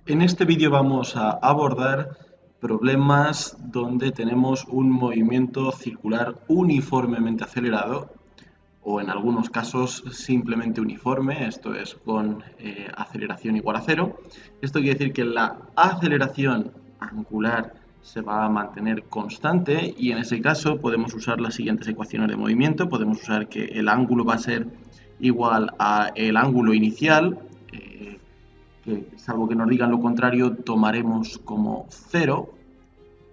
En este vídeo vamos a abordar problemas donde tenemos un movimiento circular uniformemente acelerado o en algunos casos simplemente uniforme, esto es con aceleración igual a cero. Esto quiere decir que la aceleración angular se va a mantener constante y en ese caso podemos usar las siguientes ecuaciones de movimiento. Podemos usar que el ángulo va a ser igual al ángulo inicial, que salvo que nos digan lo contrario, tomaremos como cero.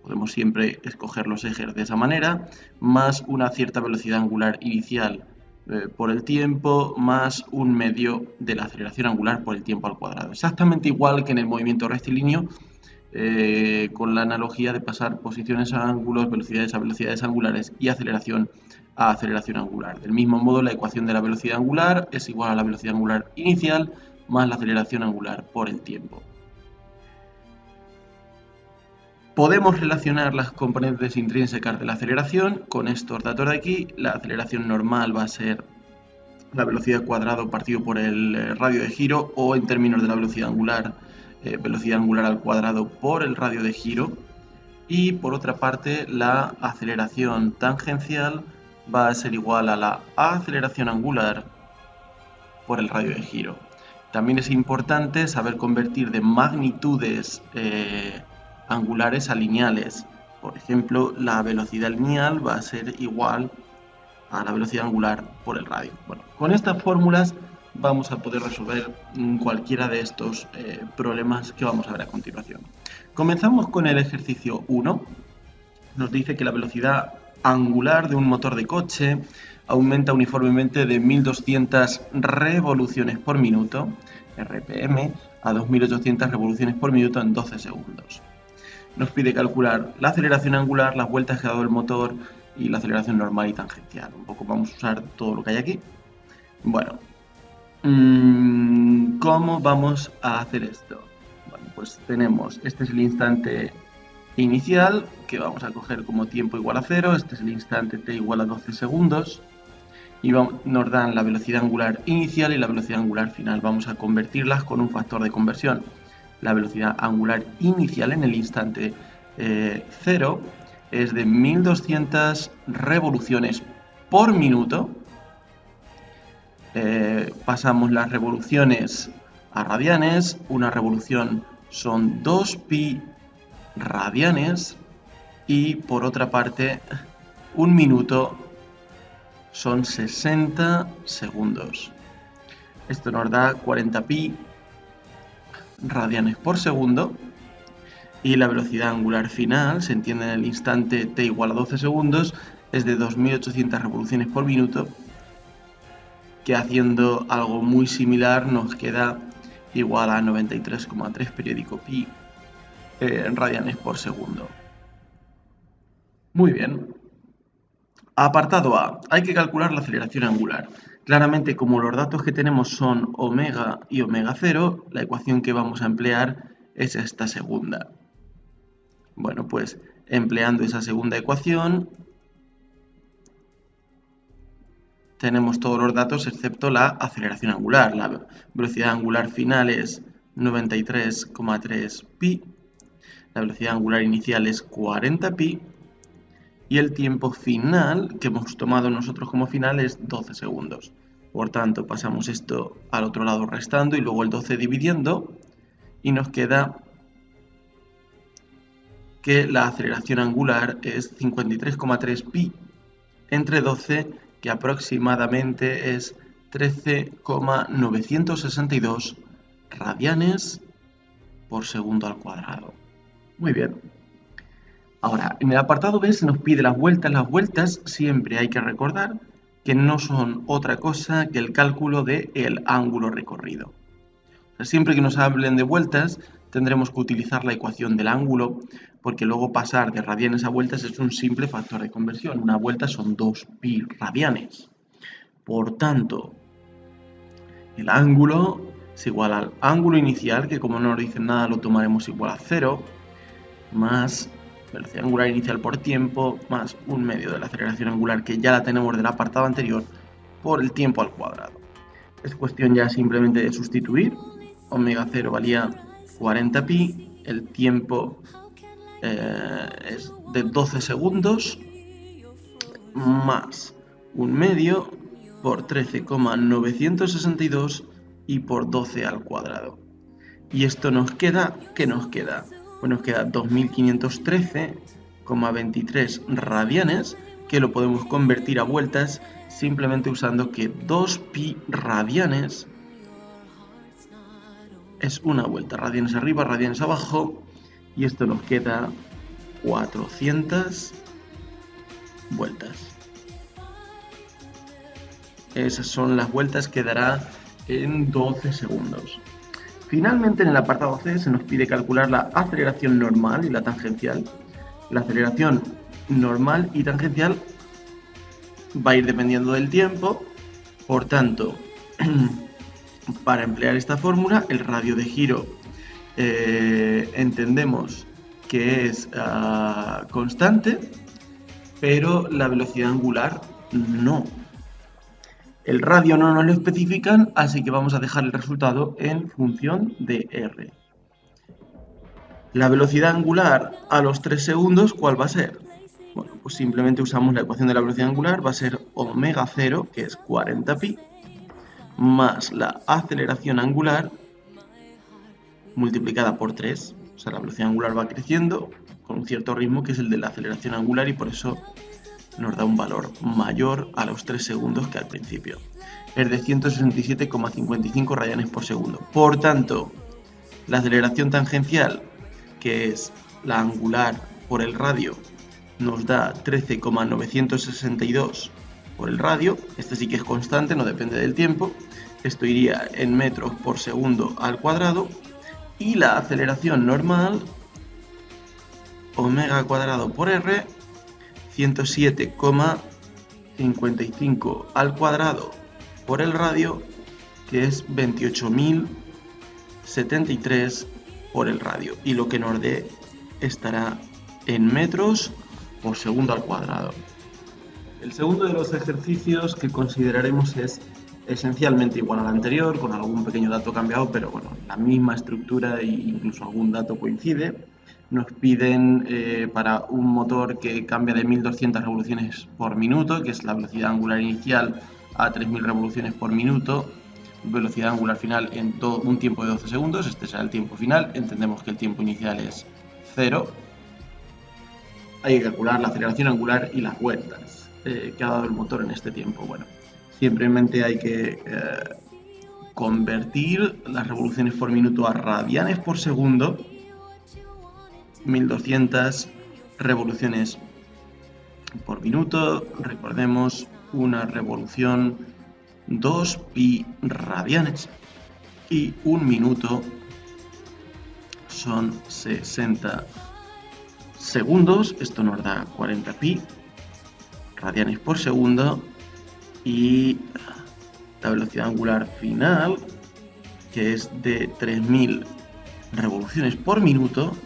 Podemos siempre escoger los ejes de esa manera, más una cierta velocidad angular inicial por el tiempo, más un medio de la aceleración angular por el tiempo al cuadrado. Exactamente igual que en el movimiento rectilíneo, con la analogía de pasar posiciones a ángulos, velocidades a velocidades angulares y aceleración a aceleración angular. Del mismo modo, la ecuación de la velocidad angular es igual a la velocidad angular inicial más la aceleración angular por el tiempo. Podemos relacionar las componentes intrínsecas de la aceleración con estos datos de aquí. La aceleración normal va a ser la velocidad cuadrado partido por el radio de giro, o en términos de la velocidad angular al cuadrado por el radio de giro. Y por otra parte, la aceleración tangencial va a ser igual a la aceleración angular por el radio de giro. También es importante saber convertir de magnitudes angulares a lineales. Por ejemplo, la velocidad lineal va a ser igual a la velocidad angular por el radio. Bueno, con estas fórmulas vamos a poder resolver cualquiera de estos problemas que vamos a ver a continuación. Comenzamos con el ejercicio 1. Nos dice que la velocidad angular de un motor de coche aumenta uniformemente de 1200 revoluciones por minuto, RPM, a 2800 revoluciones por minuto en 12 segundos. Nos pide calcular la aceleración angular, las vueltas que ha dado el motor y la aceleración normal y tangencial. Un poco vamos a usar todo lo que hay aquí. Bueno, ¿cómo vamos a hacer esto? Bueno, pues tenemos, este es el instante inicial, que vamos a coger como tiempo igual a 0, este es el instante t igual a 12 segundos, y nos dan la velocidad angular inicial y la velocidad angular final. Vamos a convertirlas con un factor de conversión. La velocidad angular inicial en el instante 0 es de 1200 revoluciones por minuto. Pasamos las revoluciones a radianes. Una revolución son 2pi radianes y por otra parte un minuto son 60 segundos. Esto nos da 40pi radianes por segundo y la velocidad angular final, se entiende en el instante t igual a 12 segundos, es de 2800 revoluciones por minuto, que haciendo algo muy similar nos queda igual a 93,3 periódico pi radianes por segundo. Muy bien. Apartado A. Hay que calcular la aceleración angular. Claramente, como los datos que tenemos son omega y omega 0, la ecuación que vamos a emplear es esta segunda. Bueno, pues empleando esa segunda ecuación tenemos todos los datos excepto la aceleración angular. La velocidad angular final es 93,3 pi, la velocidad angular inicial es 40 pi y el tiempo final que hemos tomado nosotros como final es 12 segundos. Por tanto, pasamos esto al otro lado restando y luego el 12 dividiendo y nos queda que la aceleración angular es 53,3 pi entre 12, que aproximadamente es 13,962 radianes por segundo al cuadrado. Muy bien. Ahora, en el apartado B se nos pide las vueltas. Las vueltas siempre hay que recordar que no son otra cosa que el cálculo del ángulo recorrido. O sea, siempre que nos hablen de vueltas tendremos que utilizar la ecuación del ángulo, porque luego pasar de radianes a vueltas es un simple factor de conversión. Una vuelta son 2pi radianes. Por tanto, el ángulo es igual al ángulo inicial, que como no nos dicen nada lo tomaremos igual a 0, más velocidad angular inicial por tiempo, más un medio de la aceleración angular, que ya la tenemos del apartado anterior, por el tiempo al cuadrado. Es cuestión ya simplemente de sustituir. Omega 0 valía 40 pi, el tiempo es de 12 segundos, más un medio por 13,962 y por 12 al cuadrado. Y esto nos queda, ¿qué nos queda? Pues nos queda 2513,23 radianes, que lo podemos convertir a vueltas simplemente usando que 2 pi radianes es una vuelta, radianes arriba, radianes abajo, y esto nos queda 400 vueltas. Esas son las vueltas que dará en 12 segundos. Finalmente, en el apartado C se nos pide calcular la aceleración normal y la tangencial. La aceleración normal y tangencial va a ir dependiendo del tiempo, por tanto, para emplear esta fórmula, el radio de giro entendemos que es constante, pero la velocidad angular no. El radio no nos lo especifican, así que vamos a dejar el resultado en función de r. La velocidad angular a los 3 segundos, ¿cuál va a ser? Bueno, pues simplemente usamos la ecuación de la velocidad angular, va a ser omega 0, que es 40 pi, más la aceleración angular multiplicada por 3. O sea, la velocidad angular va creciendo con un cierto ritmo, que es el de la aceleración angular, y por eso nos da un valor mayor a los 3 segundos que al principio. Es de 167,55 radianes por segundo. Por tanto, la aceleración tangencial, que es la angular por el radio, nos da 13,962 por el radio. Este sí que es constante, no depende del tiempo. Esto iría en metros por segundo al cuadrado. Y la aceleración normal, omega cuadrado por r, 107,55 al cuadrado por el radio, que es 28.073 por el radio. Y lo que nos dé estará en metros por segundo al cuadrado. El segundo de los ejercicios que consideraremos es esencialmente igual al anterior, con algún pequeño dato cambiado, pero bueno, la misma estructura e incluso algún dato coincide. Nos piden para un motor que cambia de 1200 revoluciones por minuto, que es la velocidad angular inicial, a 3000 revoluciones por minuto, velocidad angular final en un tiempo de 12 segundos. Este será el tiempo final. Entendemos que el tiempo inicial es 0. Hay que calcular la aceleración angular y las vueltas que ha dado el motor en este tiempo. Bueno, simplemente hay que convertir las revoluciones por minuto a radianes por segundo. 1200 revoluciones por minuto. Recordemos, una revolución 2 pi radianes, y un minuto son 60 segundos. Esto nos da 40 pi radianes por segundo, y la velocidad angular final, que es de 3000 revoluciones por minuto.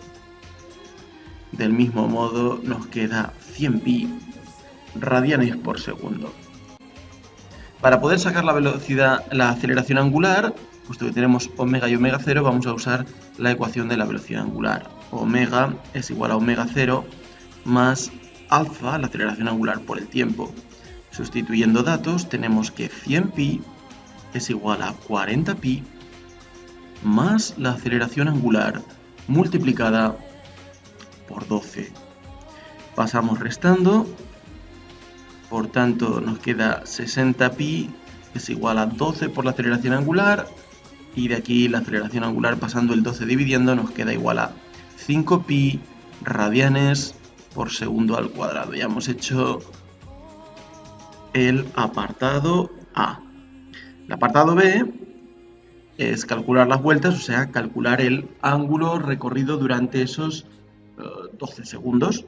Del mismo modo nos queda 100 pi radianes por segundo. Para poder sacar la aceleración angular, puesto que tenemos omega y omega 0, vamos a usar la ecuación de la velocidad angular. Omega es igual a omega 0 más alfa, la aceleración angular por el tiempo. Sustituyendo datos, tenemos que 100 pi es igual a 40 pi más la aceleración angular multiplicada por 12. Pasamos restando, por tanto nos queda 60 pi es igual a 12 por la aceleración angular, y de aquí la aceleración angular pasando el 12 dividiendo nos queda igual a 5 pi radianes por segundo al cuadrado. Ya hemos hecho el apartado A. El apartado B es calcular las vueltas, o sea, calcular el ángulo recorrido durante esos 12 segundos.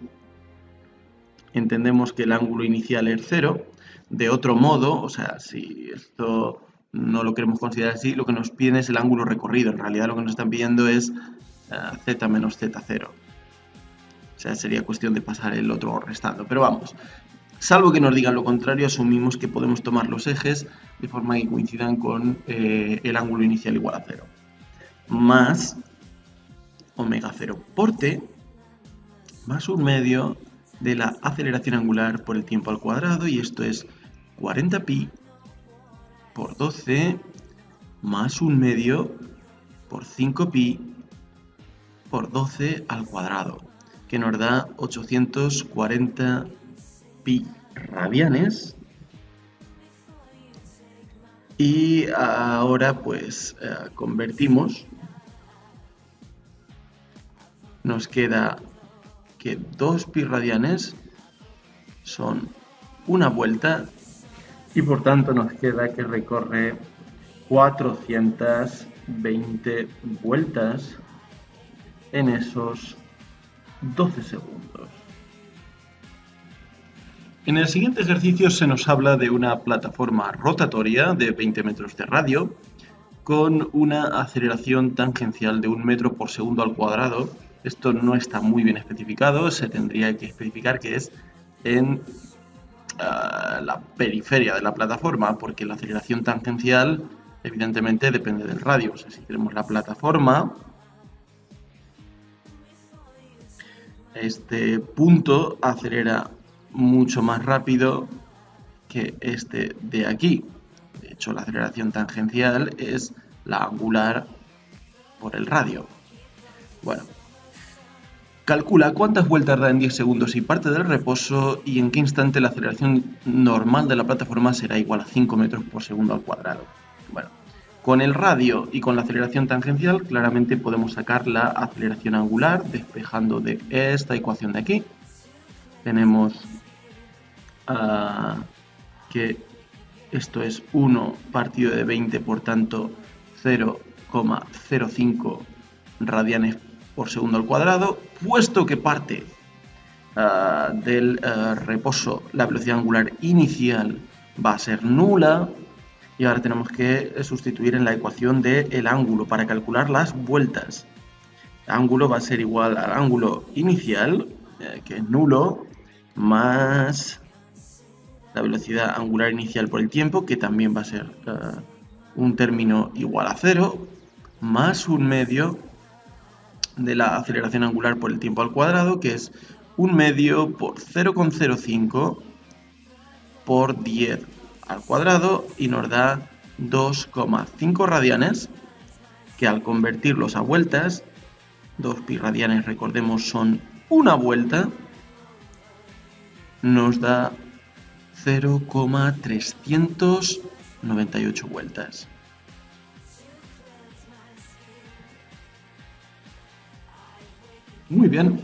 Entendemos que el ángulo inicial es 0. De otro modo, o sea, si esto no lo queremos considerar así, lo que nos piden es el ángulo recorrido. En realidad lo que nos están pidiendo es z menos z0. O sea, sería cuestión de pasar el otro restando. Pero vamos, salvo que nos digan lo contrario, asumimos que podemos tomar los ejes de forma que coincidan con el ángulo inicial igual a 0. Más omega 0 por t más 1/2 de la aceleración angular por el tiempo al cuadrado, y esto es 40pi por 12 más 1/2 por 5pi por 12 al cuadrado, que nos da 840 pi radianes. Y ahora pues convertimos. Nos queda que 2 pi radianes son una vuelta, y por tanto nos queda que recorre 420 vueltas en esos 12 segundos. En el siguiente ejercicio se nos habla de una plataforma rotatoria de 20 metros de radio con una aceleración tangencial de 1 metro por segundo al cuadrado. Esto no está muy bien especificado, se tendría que especificar que es en la periferia de la plataforma, porque la aceleración tangencial evidentemente depende del radio. O sea, si tenemos la plataforma, este punto acelera mucho más rápido que este de aquí. De hecho, la aceleración tangencial es la angular por el radio. Bueno, calcula cuántas vueltas da en 10 segundos y parte del reposo, y en qué instante la aceleración normal de la plataforma será igual a 5 metros por segundo al cuadrado. Bueno, con el radio y con la aceleración tangencial claramente podemos sacar la aceleración angular despejando de esta ecuación de aquí. Tenemos que esto es 1 partido de 20, por tanto 0,05 radianes por segundo al cuadrado. Puesto que parte del reposo la velocidad angular inicial va a ser nula, y ahora tenemos que sustituir en la ecuación del ángulo para calcular las vueltas. El ángulo va a ser igual al ángulo inicial, que es nulo, más la velocidad angular inicial por el tiempo, que también va a ser un término igual a 0, más 1/2 de la aceleración angular por el tiempo al cuadrado, que es 1/2 por 0,05 por 10 al cuadrado, y nos da 2,5 radianes, que al convertirlos a vueltas, 2 pi radianes, recordemos, son una vuelta, nos da 0,398 vueltas. Muy bien.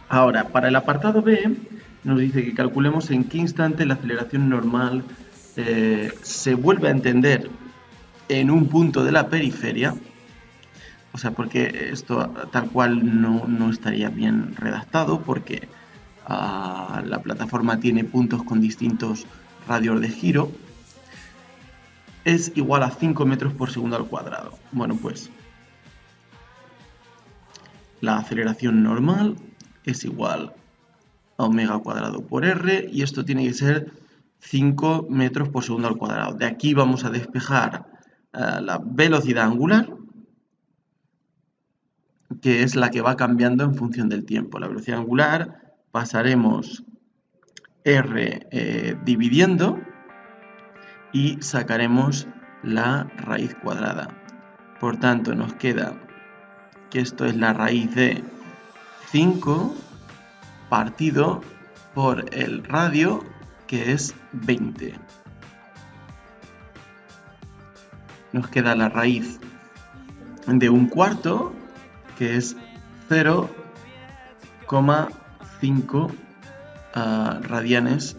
Ahora, para el apartado B, nos dice que calculemos en qué instante la aceleración normal se vuelve a entender en un punto de la periferia. O sea, porque esto tal cual no estaría bien redactado, porque la plataforma tiene puntos con distintos radios de giro. Es igual a 5 metros por segundo al cuadrado. Bueno, pues la aceleración normal es igual a omega cuadrado por r, y esto tiene que ser 5 metros por segundo al cuadrado. De aquí vamos a despejar la velocidad angular, que es la que va cambiando en función del tiempo. La velocidad angular pasaremos r dividiendo y sacaremos la raíz cuadrada. Por tanto, nos queda que esto es la raíz de 5 partido por el radio, que es 20. Nos queda la raíz de 1/4, que es 0,5 radianes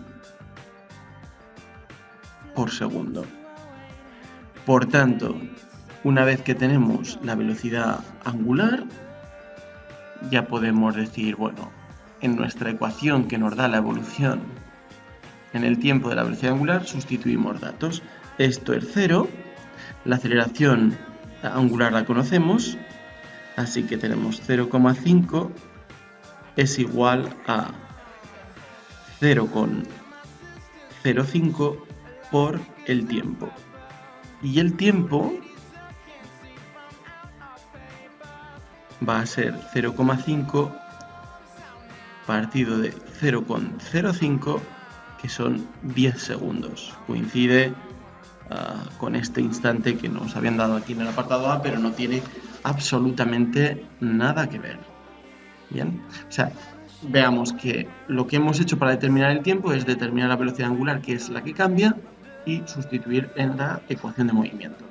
por segundo. Por tanto, una vez que tenemos la velocidad angular, ya podemos decir, bueno, en nuestra ecuación que nos da la evolución en el tiempo de la velocidad angular, sustituimos datos. Esto es 0, la aceleración angular la conocemos, así que tenemos 0,5 es igual a 0,05 por el tiempo. Y el tiempo va a ser 0,5 partido de 0,05, que son 10 segundos. Coincide con este instante que nos habían dado aquí en el apartado A, pero no tiene absolutamente nada que ver. Bien, o sea, veamos que lo que hemos hecho para determinar el tiempo es determinar la velocidad angular, que es la que cambia, y sustituir en la ecuación de movimiento.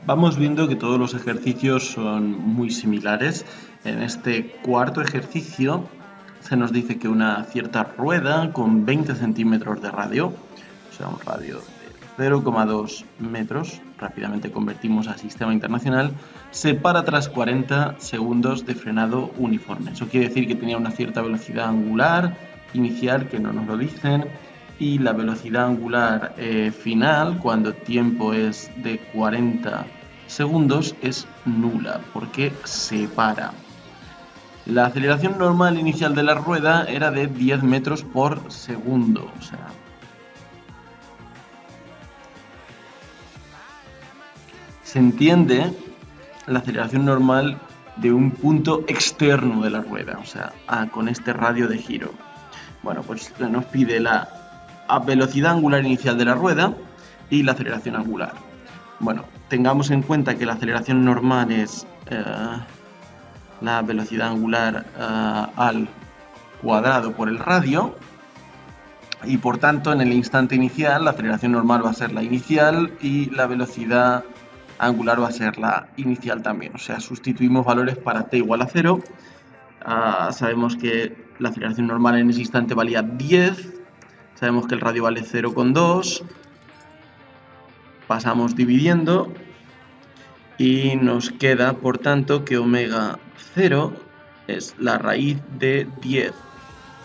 Vamos viendo que todos los ejercicios son muy similares. En este cuarto ejercicio se nos dice que una cierta rueda con 20 centímetros de radio, o sea, un radio de 0,2 metros, rápidamente convertimos a sistema internacional, se para tras 40 segundos de frenado uniforme. Eso quiere decir que tenía una cierta velocidad angular inicial, que no nos lo dicen, y la velocidad angular final, cuando el tiempo es de 40 segundos, es nula, porque se para. La aceleración normal inicial de la rueda era de 10 metros por segundo, o sea, se entiende la aceleración normal de un punto externo de la rueda, o sea, con este radio de giro. Bueno, pues nos pide la velocidad angular inicial de la rueda y la aceleración angular. Bueno, tengamos en cuenta que la aceleración normal es la velocidad angular al cuadrado por el radio, y por tanto en el instante inicial la aceleración normal va a ser la inicial y la velocidad angular va a ser la inicial también. O sea, sustituimos valores para t igual a 0. Sabemos que la aceleración normal en ese instante valía 10. Sabemos que el radio vale 0,2. Pasamos dividiendo y nos queda, por tanto, que omega 0 es la raíz de 10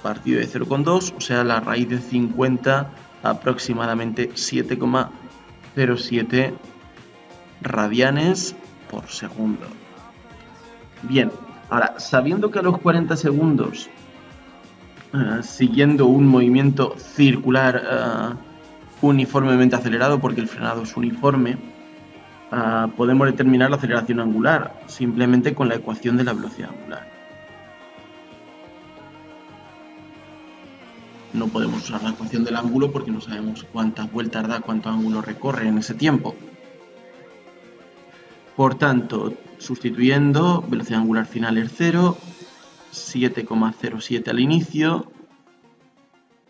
partido de 0,2, o sea, la raíz de 50, aproximadamente 7,07 radianes por segundo. Bien, ahora, sabiendo que a los 40 segundos, siguiendo un movimiento circular uniformemente acelerado, porque el frenado es uniforme, podemos determinar la aceleración angular simplemente con la ecuación de la velocidad angular. No podemos usar la ecuación del ángulo porque no sabemos cuántas vueltas da, cuánto ángulo recorre en ese tiempo. Por tanto, sustituyendo, velocidad angular final es 0, 7,07 al inicio,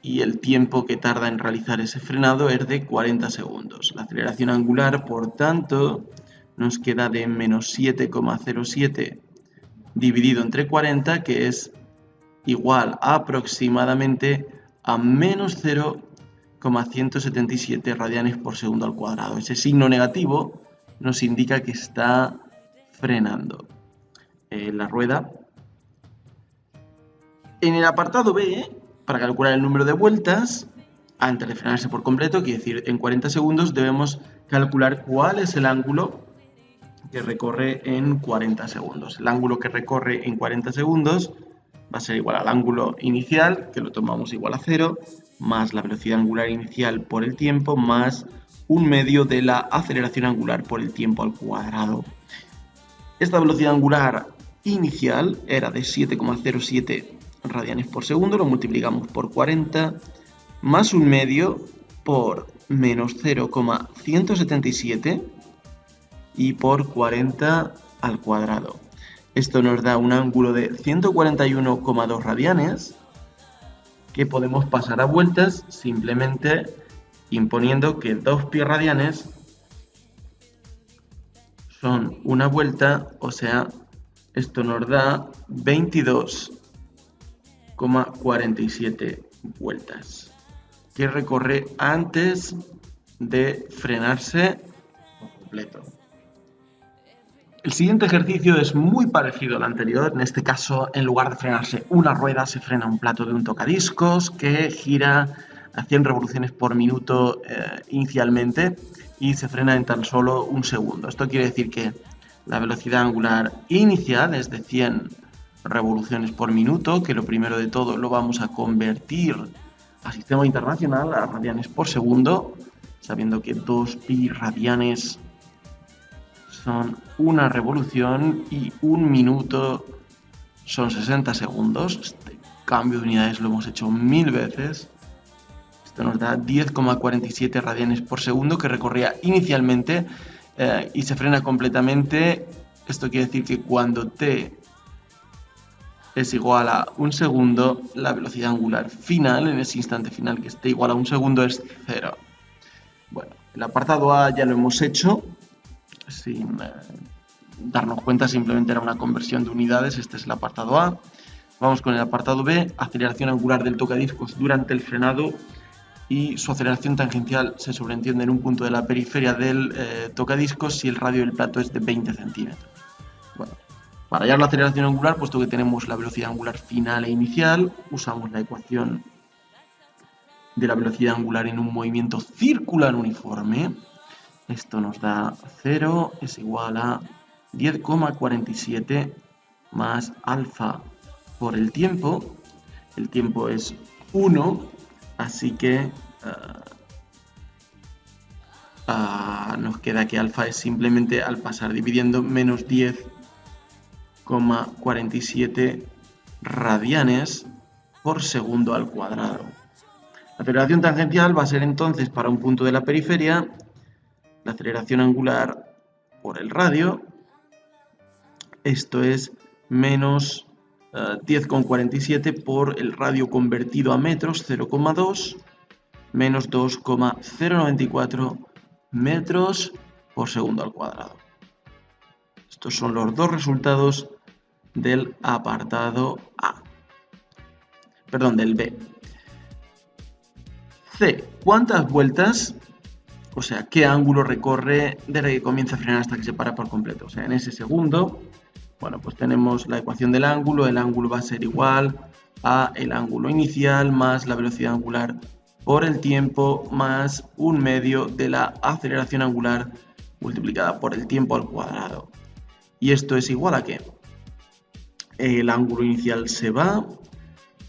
y el tiempo que tarda en realizar ese frenado es de 40 segundos. La aceleración angular, por tanto, nos queda de menos 7,07 dividido entre 40, que es igual aproximadamente a menos 0,177 radianes por segundo al cuadrado. Ese signo negativo nos indica que está frenando la rueda. En el apartado B, para calcular el número de vueltas, antes de frenarse por completo, quiere decir en 40 segundos, debemos calcular cuál es el ángulo que recorre en 40 segundos. El ángulo que recorre en 40 segundos va a ser igual al ángulo inicial, que lo tomamos igual a 0, más la velocidad angular inicial por el tiempo, más un medio de la aceleración angular por el tiempo al cuadrado. Esta velocidad angular inicial era de 7,07 radianes por segundo, lo multiplicamos por 40, más un medio por menos 0,177 y por 40 al cuadrado. Esto nos da un ángulo de 141,2 radianes que podemos pasar a vueltas simplemente imponiendo que 2 pi radianes son una vuelta, o sea, esto nos da 22,47 vueltas que recorre antes de frenarse por completo. El siguiente ejercicio es muy parecido al anterior. En este caso, en lugar de frenarse una rueda, se frena un plato de un tocadiscos que gira a 100 revoluciones por minuto inicialmente y se frena en tan solo un segundo. Esto quiere decir que la velocidad angular inicial es de 100 revoluciones por minuto, que lo primero de todo lo vamos a convertir a sistema internacional, a radianes por segundo, sabiendo que 2 pi radianes son una revolución y un minuto son 60 segundos. Este cambio de unidades lo hemos hecho 1000 veces. Esto nos da 10,47 radianes por segundo que recorría inicialmente y se frena completamente. Esto quiere decir que cuando t es igual a un segundo, la velocidad angular final, en ese instante final que esté igual a un segundo, es 0. Bueno, el apartado A ya lo hemos hecho, sin darnos cuenta, simplemente era una conversión de unidades. Este es el apartado A. Vamos con el apartado B, aceleración angular del tocadiscos durante el frenado, y su aceleración tangencial se sobreentiende en un punto de la periferia del tocadiscos si el radio del plato es de 20 centímetros. Bueno, para hallar la aceleración angular, puesto que tenemos la velocidad angular final e inicial, usamos la ecuación de la velocidad angular en un movimiento circular uniforme. Esto nos da 0 es igual a 10,47 más alfa por el tiempo. El tiempo es 1, así que nos queda que alfa es simplemente, al pasar dividiendo, menos 10,47 radianes por segundo al cuadrado. La aceleración tangencial va a ser entonces, para un punto de la periferia, la aceleración angular por el radio. Esto es menos 10,47 por el radio convertido a metros, 0,2, menos 2,094 metros por segundo al cuadrado. Estos son los dos resultados del apartado A. Perdón, del B. C. ¿Cuántas vueltas, o sea, qué ángulo recorre desde que comienza a frenar hasta que se para por completo? O sea, en ese segundo, bueno, pues tenemos la ecuación del ángulo. El ángulo va a ser igual a el ángulo inicial más la velocidad angular por el tiempo más un medio de la aceleración angular multiplicada por el tiempo al cuadrado. ¿Y esto es igual a qué? El ángulo inicial se va,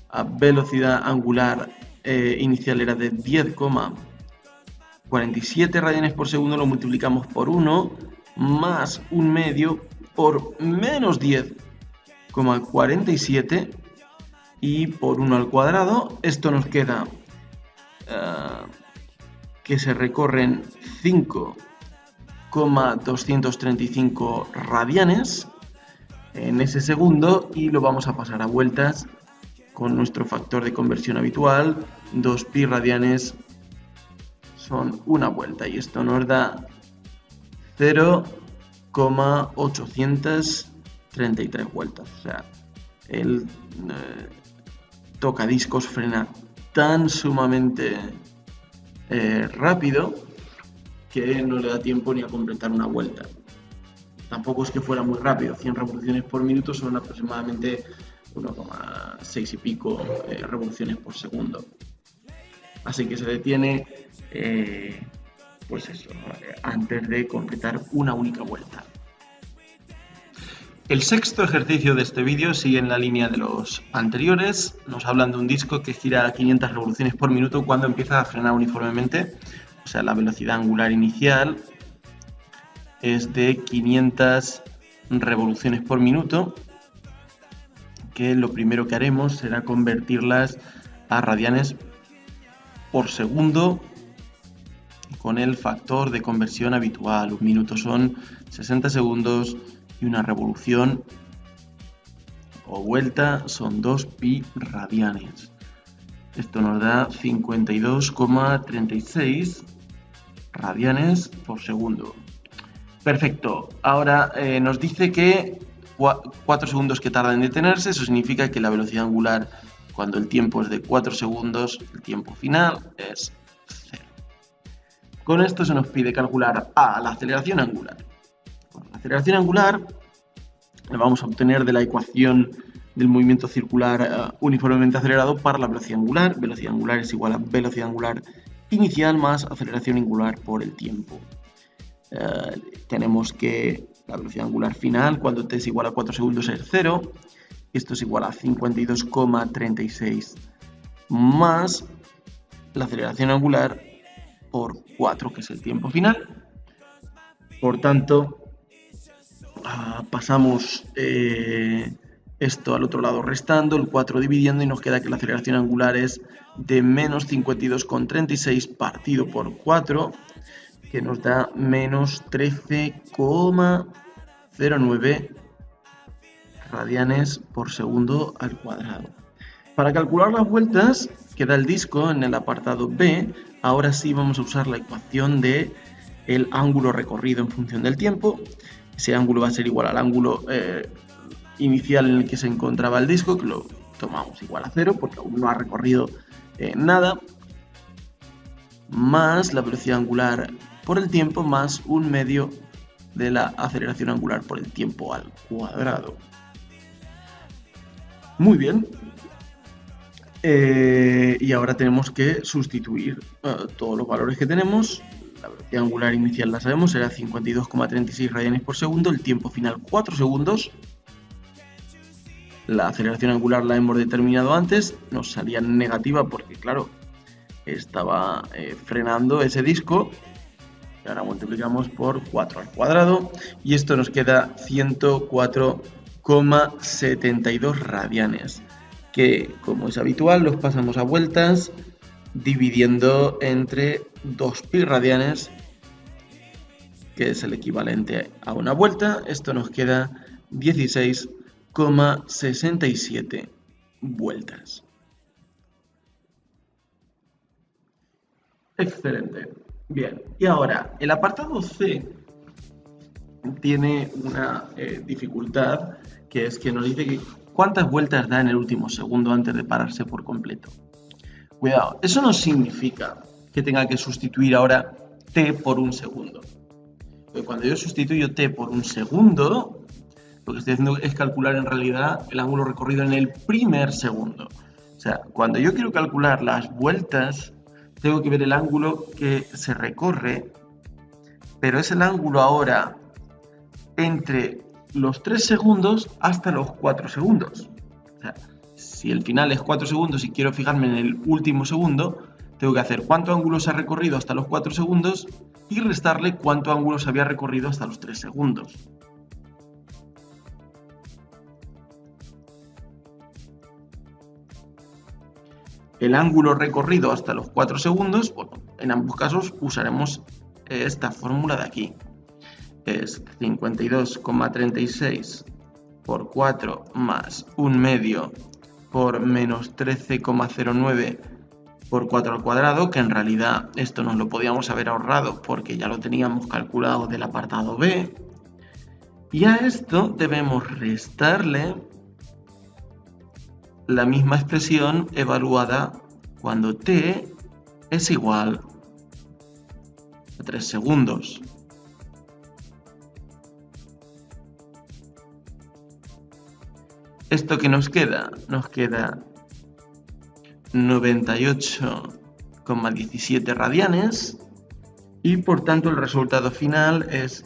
a velocidad angular inicial era de 10,47 radianes por segundo, lo multiplicamos por 1 más un medio por menos 10,47 y por 1 al cuadrado. Esto nos queda que se recorren 5,235 radianes en ese segundo, y lo vamos a pasar a vueltas con nuestro factor de conversión habitual. 2pi radianes son una vuelta y esto nos da 0,833 vueltas. O sea, el tocadiscos frena tan sumamente rápido que no le da tiempo ni a completar una vuelta. Tampoco es que fuera muy rápido, 100 revoluciones por minuto son aproximadamente 1,6 y pico revoluciones por segundo. Así que se detiene, pues eso, antes de completar una única vuelta. El sexto ejercicio de este vídeo sigue en la línea de los anteriores. Nos hablan de un disco que gira a 500 revoluciones por minuto cuando empieza a frenar uniformemente. O sea, la velocidad angular inicial es de 500 revoluciones por minuto, que lo primero que haremos será convertirlas a radianes por segundo con el factor de conversión habitual. Un minuto son 60 segundos y una revolución o vuelta son 2pi radianes. Esto nos da 52,36 radianes por segundo. Perfecto. Ahora nos dice que 4 segundos que tarda en detenerse. Eso significa que la velocidad angular, cuando el tiempo es de 4 segundos, el tiempo final es 0. Con esto se nos pide calcular la aceleración angular. Bueno, la aceleración angular la vamos a obtener de la ecuación del movimiento circular uniformemente acelerado para la velocidad angular. Velocidad angular es igual a velocidad angular inicial más aceleración angular por el tiempo. Tenemos que la velocidad angular final, cuando t es igual a 4 segundos, es 0. Esto es igual a 52,36 más la aceleración angular por 4, que es el tiempo final. Por tanto, pasamos esto al otro lado restando, el 4 dividiendo y nos queda que la aceleración angular es de menos 52,36 partido por 4, que nos da menos 13,09 radianes por segundo al cuadrado. Para calcular las vueltas que da el disco en el apartado B, ahora sí vamos a usar la ecuación de el ángulo recorrido en función del tiempo. Ese ángulo va a ser igual al ángulo inicial en el que se encontraba el disco, que lo tomamos igual a 0 porque aún no ha recorrido nada, más la velocidad angular por el tiempo más 1/2 de la aceleración angular por el tiempo al cuadrado. Muy bien. Y ahora tenemos que sustituir todos los valores que tenemos. La velocidad angular inicial la sabemos, era 52,36 radianes por segundo, el tiempo final 4 segundos. La aceleración angular la hemos determinado antes, nos salía negativa porque, claro, estaba frenando ese disco. Y ahora multiplicamos por 4 al cuadrado y esto nos queda 104,72 radianes, que, como es habitual, los pasamos a vueltas dividiendo entre 2 pi radianes, que es el equivalente a una vuelta. Esto nos queda 16,67 vueltas. Excelente. Bien, y ahora el apartado C tiene una dificultad, que es que nos dice que cuántas vueltas da en el último segundo antes de pararse por completo. Cuidado, eso no significa que tenga que sustituir ahora t por un segundo. Porque cuando yo sustituyo t por un segundo, lo que estoy haciendo es calcular en realidad el ángulo recorrido en el primer segundo. O sea, cuando yo quiero calcular las vueltas, tengo que ver el ángulo que se recorre, pero es el ángulo ahora entre los 3 segundos hasta los 4 segundos. O sea, si el final es 4 segundos y quiero fijarme en el último segundo, tengo que hacer cuánto ángulo se ha recorrido hasta los 4 segundos y restarle cuánto ángulo se había recorrido hasta los 3 segundos. El ángulo recorrido hasta los 4 segundos, bueno, en ambos casos usaremos esta fórmula de aquí. Es 52,36 por 4 más 1/2 por menos 13,09 por 4 al cuadrado, que en realidad esto nos lo podíamos haber ahorrado porque ya lo teníamos calculado del apartado B. Y a esto debemos restarle la misma expresión evaluada cuando t es igual a 3 segundos. ¿Esto qué nos queda? Nos queda 98,17 radianes y por tanto el resultado final es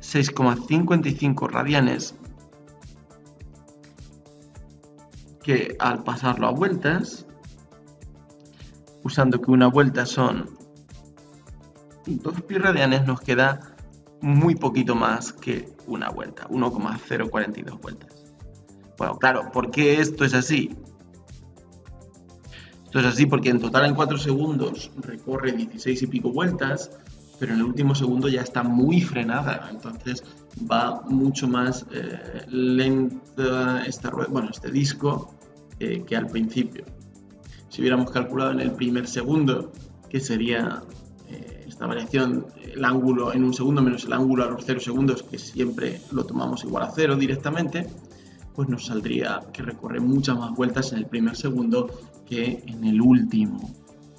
6,55 radianes, que al pasarlo a vueltas, usando que una vuelta son 2 pi radianes, nos queda muy poquito más que una vuelta, 1,042 vueltas. Bueno, claro, ¿por qué esto es así? Esto es así porque en total en 4 segundos recorre 16 y pico vueltas, pero en el último segundo ya está muy frenada, entonces va mucho más lenta este disco que al principio. Si hubiéramos calculado en el primer segundo, que sería esta variación, el ángulo en un segundo menos el ángulo a los 0 segundos, que siempre lo tomamos igual a 0 directamente, pues nos saldría que recorre muchas más vueltas en el primer segundo que en el último.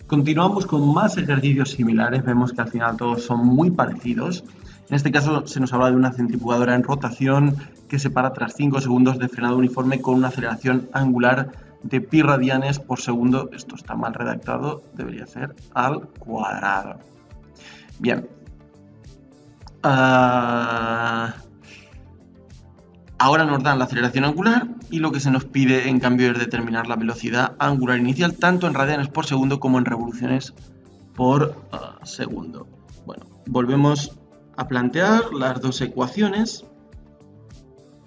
Continuamos con más ejercicios similares, vemos que al final todos son muy parecidos. En este caso se nos habla de una centrifugadora en rotación que se para tras 5 segundos de frenado uniforme con una aceleración angular de pi radianes por segundo. Esto está mal redactado, debería ser al cuadrado. Bien. Ahora nos dan la aceleración angular y lo que se nos pide en cambio es determinar la velocidad angular inicial tanto en radianes por segundo como en revoluciones por segundo. Bueno, volvemos a plantear las dos ecuaciones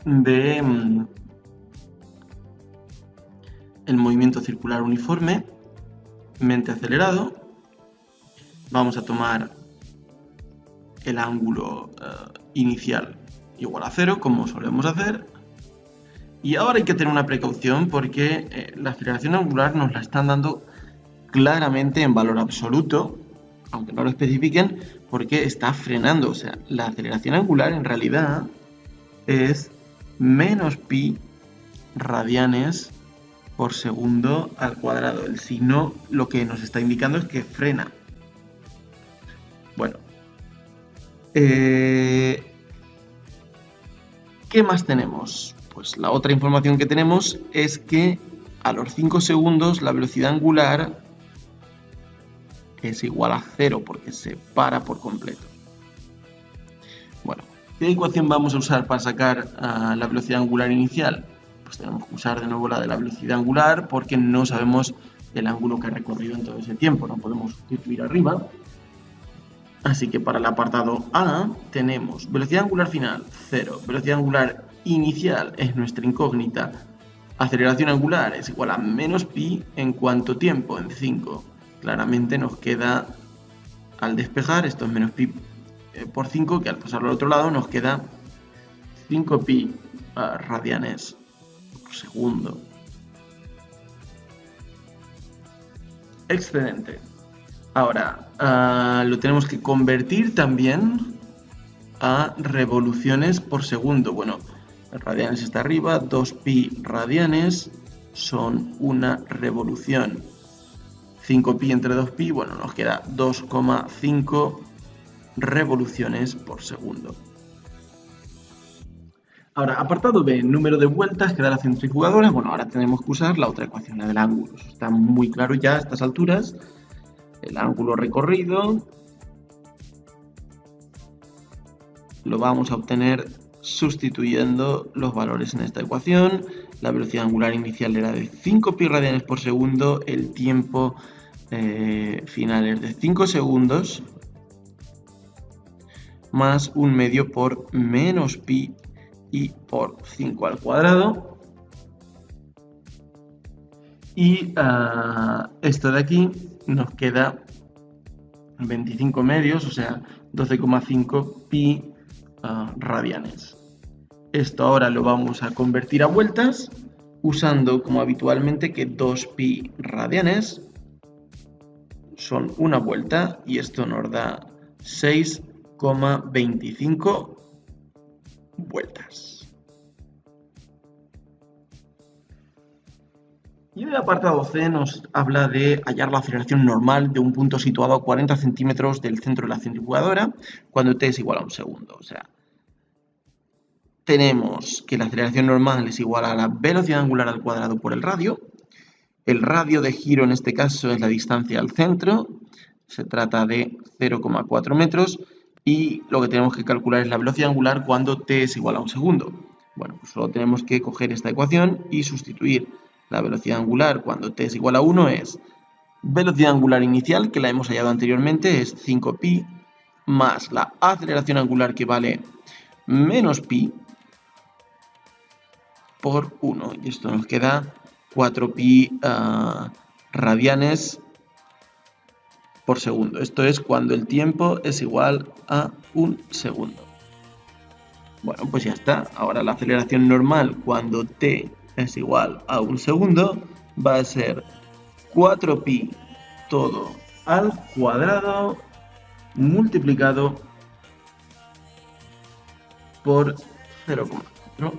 de el movimiento circular uniforme, mente acelerado. Vamos a tomar el ángulo inicial igual a 0, como solemos hacer. Y ahora hay que tener una precaución porque la aceleración angular nos la están dando claramente en valor absoluto, aunque no lo especifiquen, porque está frenando. O sea, la aceleración angular en realidad es menos pi radianes por segundo al cuadrado. El signo lo que nos está indicando es que frena. Bueno, ¿qué más tenemos? Pues la otra información que tenemos es que a los 5 segundos la velocidad angular es igual a 0 porque se para por completo. Bueno, ¿qué ecuación vamos a usar para sacar la velocidad angular inicial? Pues tenemos que usar de nuevo la de la velocidad angular porque no sabemos el ángulo que ha recorrido en todo ese tiempo, no podemos sustituir arriba. Así que para el apartado A tenemos velocidad angular final 0, velocidad angular inicial es nuestra incógnita, aceleración angular es igual a menos pi en cuánto tiempo, en 5. Claramente nos queda, al despejar, esto es menos pi por 5, que al pasarlo al otro lado nos queda 5 pi radianes por segundo. Excelente. Ahora, lo tenemos que convertir también a revoluciones por segundo. Bueno, radianes está arriba, 2 pi radianes son una revolución. 5 pi entre 2 pi, bueno, nos queda 2,5 revoluciones por segundo. Ahora, apartado B, número de vueltas que da la centrifugadora. Bueno, ahora tenemos que usar la otra ecuación, la del ángulo. Eso está muy claro ya a estas alturas. El ángulo recorrido lo vamos a obtener sustituyendo los valores en esta ecuación. La velocidad angular inicial era de 5 pi radianes por segundo, el tiempo final es de 5 segundos, más 1/2 por menos pi y por 5 al cuadrado. Y esto de aquí nos queda 25 medios, o sea, 12,5 pi radianes. Esto ahora lo vamos a convertir a vueltas usando como habitualmente que 2 pi radianes son una vuelta y esto nos da 6,25 vueltas. Y en el apartado C nos habla de hallar la aceleración normal de un punto situado a 40 centímetros del centro de la centrifugadora cuando t es igual a 1 segundo. O sea, tenemos que la aceleración normal es igual a la velocidad angular al cuadrado por el radio. El radio de giro en este caso es la distancia al centro. Se trata de 0,4 metros. Y lo que tenemos que calcular es la velocidad angular cuando t es igual a 1 segundo. Bueno, pues solo tenemos que coger esta ecuación y sustituir. La velocidad angular cuando t es igual a 1 es velocidad angular inicial, que la hemos hallado anteriormente, es 5 pi, más la aceleración angular que vale menos pi por 1. Y esto nos queda 4 pi radianes por segundo. Esto es cuando el tiempo es igual a 1 segundo. Bueno, pues ya está. Ahora la aceleración normal cuando t es igual a 1 segundo va a ser 4 pi todo al cuadrado multiplicado por 0,4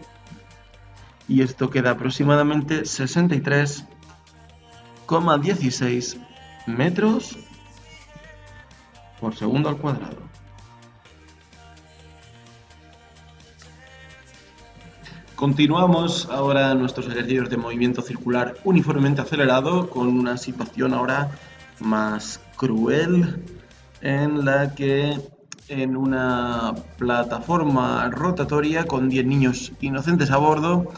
y esto queda aproximadamente 63,16 metros por segundo al cuadrado. Continuamos ahora nuestros ejercicios de movimiento circular uniformemente acelerado con una situación ahora más cruel en la que en una plataforma rotatoria con 10 niños inocentes a bordo,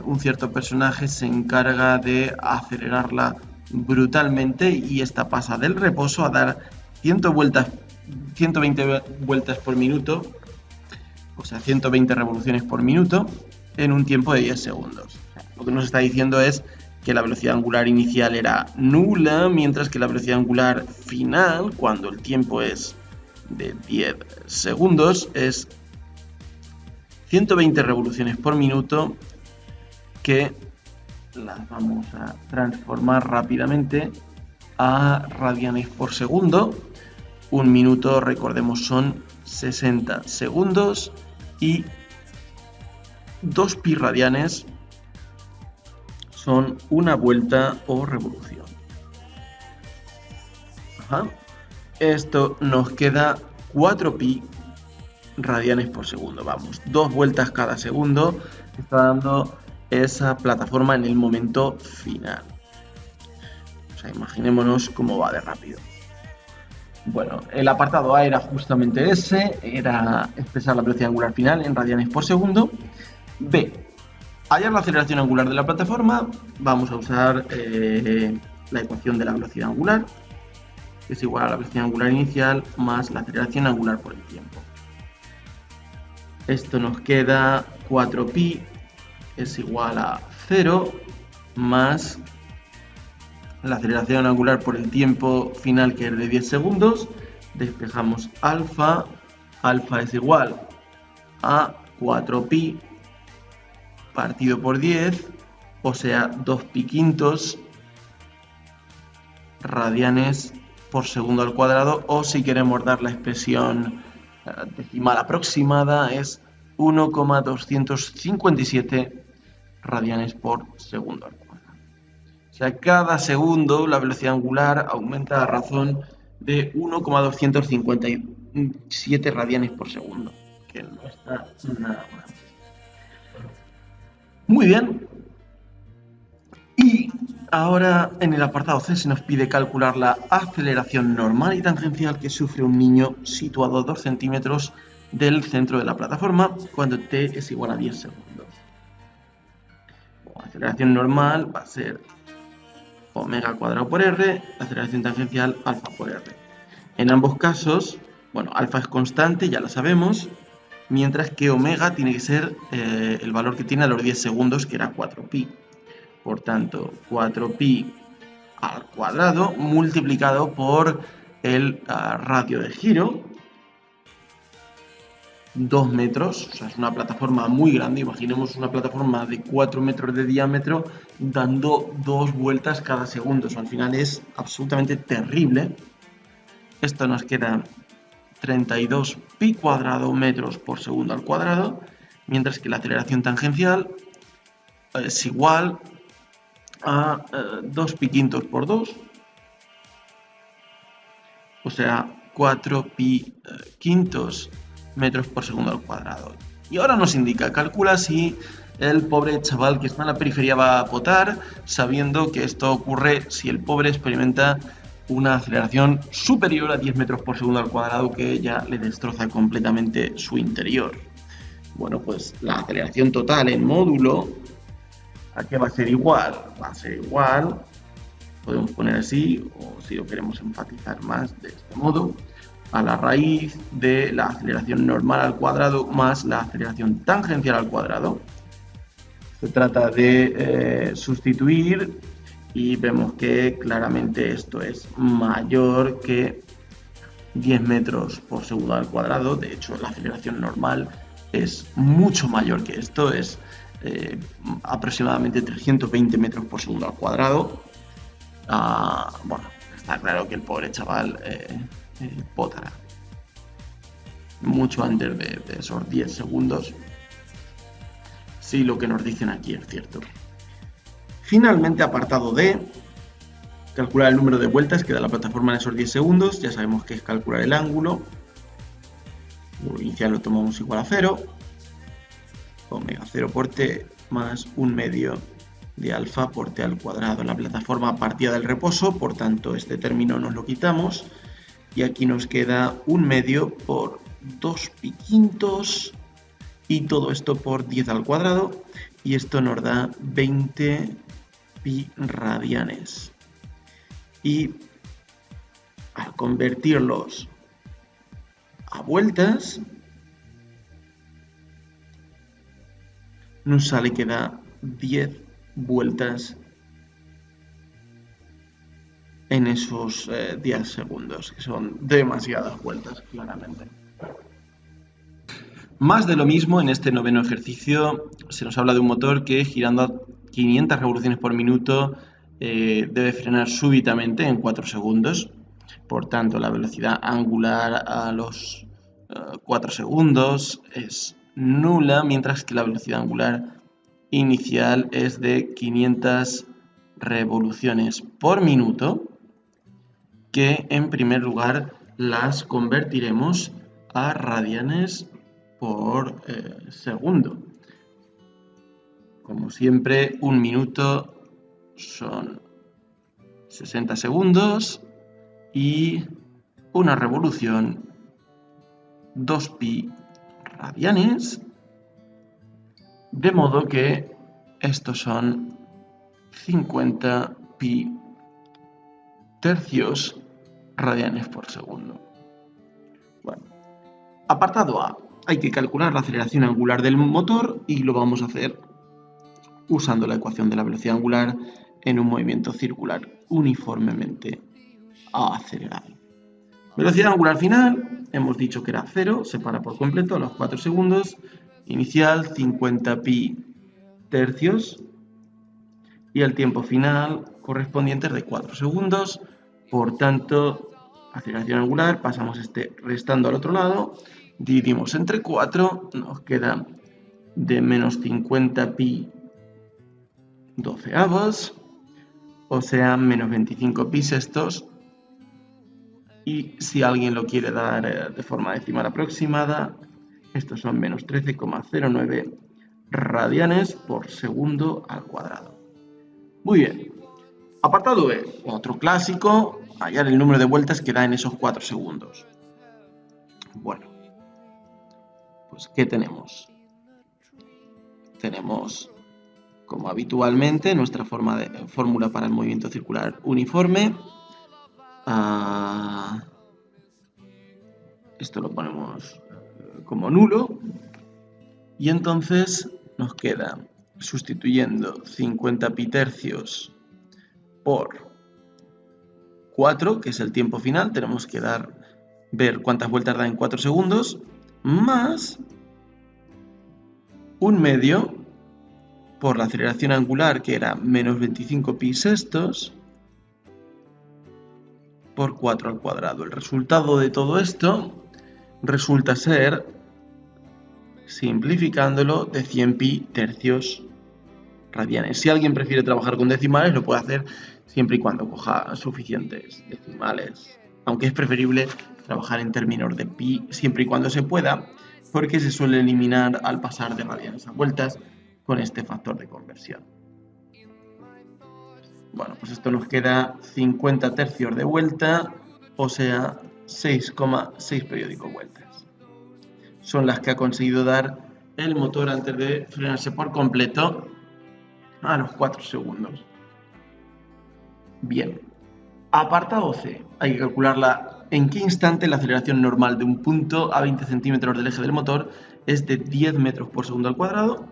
un cierto personaje se encarga de acelerarla brutalmente y esta pasa del reposo a dar 120 vueltas por minuto o sea, 120 revoluciones por minuto en un tiempo de 10 segundos. Lo que nos está diciendo es que la velocidad angular inicial era nula, mientras que la velocidad angular final, cuando el tiempo es de 10 segundos, es 120 revoluciones por minuto, que las vamos a transformar rápidamente a radianes por segundo. Un minuto, recordemos, son 60 segundos y 2 pi radianes son una vuelta o revolución. Ajá. Esto nos queda 4 pi radianes por segundo. Vamos, 2 vueltas cada segundo está dando esa plataforma en el momento final. O sea, imaginémonos cómo va de rápido. Bueno, el apartado A era justamente ese, era expresar la velocidad angular final en radianes por segundo. B, hallar la aceleración angular de la plataforma. Vamos a usar la ecuación de la velocidad angular, que es igual a la velocidad angular inicial más la aceleración angular por el tiempo. Esto nos queda 4pi es igual a 0 más la aceleración angular por el tiempo final, que es de 10 segundos. Despejamos alfa. Alfa es igual a 4pi partido por 10, o sea, 2pi quintos radianes por segundo al cuadrado, o si queremos dar la expresión decimal aproximada, es 1,257 radianes por segundo al cuadrado. O sea, cada segundo la velocidad angular aumenta a razón de 1,257 radianes por segundo, que no está nada mal. Muy bien. Y ahora en el apartado C se nos pide calcular la aceleración normal y tangencial que sufre un niño situado a 2 centímetros del centro de la plataforma cuando t es igual a 10 segundos. La aceleración normal va a ser omega cuadrado por r, la aceleración tangencial alfa por r. En ambos casos, bueno, alfa es constante, ya lo sabemos, mientras que omega tiene que ser el valor que tiene a los 10 segundos, que era 4pi. Por tanto, 4pi al cuadrado multiplicado por el radio de giro, 2 metros, o sea, es una plataforma muy grande. Imaginemos una plataforma de 4 metros de diámetro dando 2 vueltas cada segundo. Eso al final es absolutamente terrible. Esto nos queda 32 pi cuadrado metros por segundo al cuadrado, mientras que la aceleración tangencial es igual a 2 pi quintos por 2, o sea, 4 pi quintos metros por segundo al cuadrado. Y ahora nos indica, calcula si el pobre chaval que está en la periferia va a potar, sabiendo que esto ocurre si el pobre experimenta una aceleración superior a 10 metros por segundo al cuadrado, que ya le destroza completamente su interior. Bueno, pues la aceleración total en módulo, ¿a qué va a ser igual? Va a ser igual, podemos poner así, o si lo queremos enfatizar más de este modo, a la raíz de la aceleración normal al cuadrado más la aceleración tangencial al cuadrado. Se trata de sustituir y vemos que claramente esto es mayor que 10 metros por segundo al cuadrado. De hecho, la aceleración normal es mucho mayor que esto, es aproximadamente 320 metros por segundo al cuadrado. Bueno, está claro que el pobre chaval potará mucho antes de esos 10 segundos, si lo que nos dicen aquí es cierto. Finalmente, apartado D, calcular el número de vueltas que da la plataforma en esos 10 segundos. Ya sabemos que es calcular el ángulo. Lo inicial lo tomamos igual a 0, omega 0 por t más 1 medio de alfa por t al cuadrado. La plataforma partía del reposo, por tanto este término nos lo quitamos y aquí nos queda 1 medio por 2 pi quintos y todo esto por 10 al cuadrado, y esto nos da 20 pi radianes. Y al convertirlos a vueltas, nos sale que da 10 vueltas en esos 10 segundos, que son demasiadas vueltas, claramente. Más de lo mismo en este noveno ejercicio. Se nos habla de un motor que, girando a 500 revoluciones por minuto, debe frenar súbitamente en 4 segundos. Por tanto, la velocidad angular a los 4 segundos es nula, mientras que la velocidad angular inicial es de 500 revoluciones por minuto, que en primer lugar las convertiremos a radianes por segundo. Como siempre, un minuto son 60 segundos y una revolución 2pi radianes, de modo que estos son 50 pi tercios radianes por segundo. Bueno, apartado A. Hay que calcular la aceleración angular del motor y lo vamos a hacer usando la ecuación de la velocidad angular en un movimiento circular uniformemente acelerado. Velocidad angular final, hemos dicho que era 0, se para por completo a los 4 segundos. Inicial 50 pi tercios y el tiempo final correspondiente es de 4 segundos. Por tanto, aceleración angular, pasamos restando al otro lado, dividimos entre 4, nos queda de menos 50 pi doceavos, o sea, menos 25 pi sextos. Y si alguien lo quiere dar de forma decimal aproximada, estos son menos 13,09 radianes por segundo al cuadrado. Muy bien. Apartado B, otro clásico, hallar el número de vueltas que da en esos 4 segundos. Bueno, pues ¿qué tenemos? Tenemos, como habitualmente, nuestra fórmula para el movimiento circular uniforme. Esto lo ponemos como nulo. Y entonces nos queda, sustituyendo 50 pi tercios por 4, que es el tiempo final, tenemos que ver cuántas vueltas da en 4 segundos, más un medio por la aceleración angular, que era menos 25 pi sextos, por 4 al cuadrado. El resultado de todo esto resulta ser, simplificándolo, de 100 pi tercios radianes. Si alguien prefiere trabajar con decimales, lo puede hacer siempre y cuando coja suficientes decimales. Aunque es preferible trabajar en términos de pi siempre y cuando se pueda, porque se suele eliminar al pasar de radianes a vueltas con este factor de conversión. Bueno, pues esto nos queda 50 tercios de vuelta, o sea, 6,6 periódico vueltas. Son las que ha conseguido dar el motor antes de frenarse por completo a los 4 segundos. Bien. Apartado C. Hay que calcular en qué instante la aceleración normal de un punto a 20 centímetros del eje del motor es de 10 metros por segundo al cuadrado.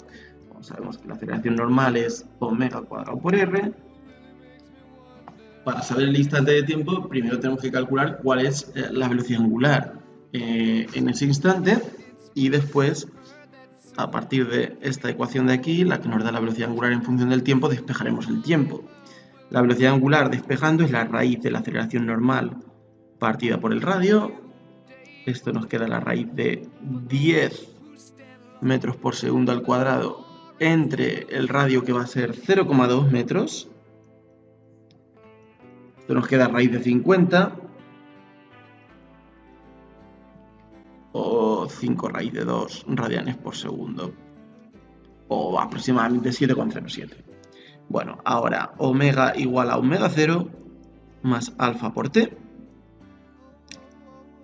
Sabemos que la aceleración normal es omega cuadrado por r. Para saber el instante de tiempo, primero tenemos que calcular cuál es la velocidad angular en ese instante, y después, a partir de esta ecuación de aquí, la que nos da la velocidad angular en función del tiempo, despejaremos el tiempo. La velocidad angular despejando es la raíz de la aceleración normal partida por el radio. Esto nos queda la raíz de 10 metros por segundo al cuadrado entre el radio, que va a ser 0,2 metros. Esto nos queda raíz de 50 o 5 raíz de 2 radianes por segundo, o aproximadamente 7,07. Bueno, ahora omega igual a omega 0 más alfa por t.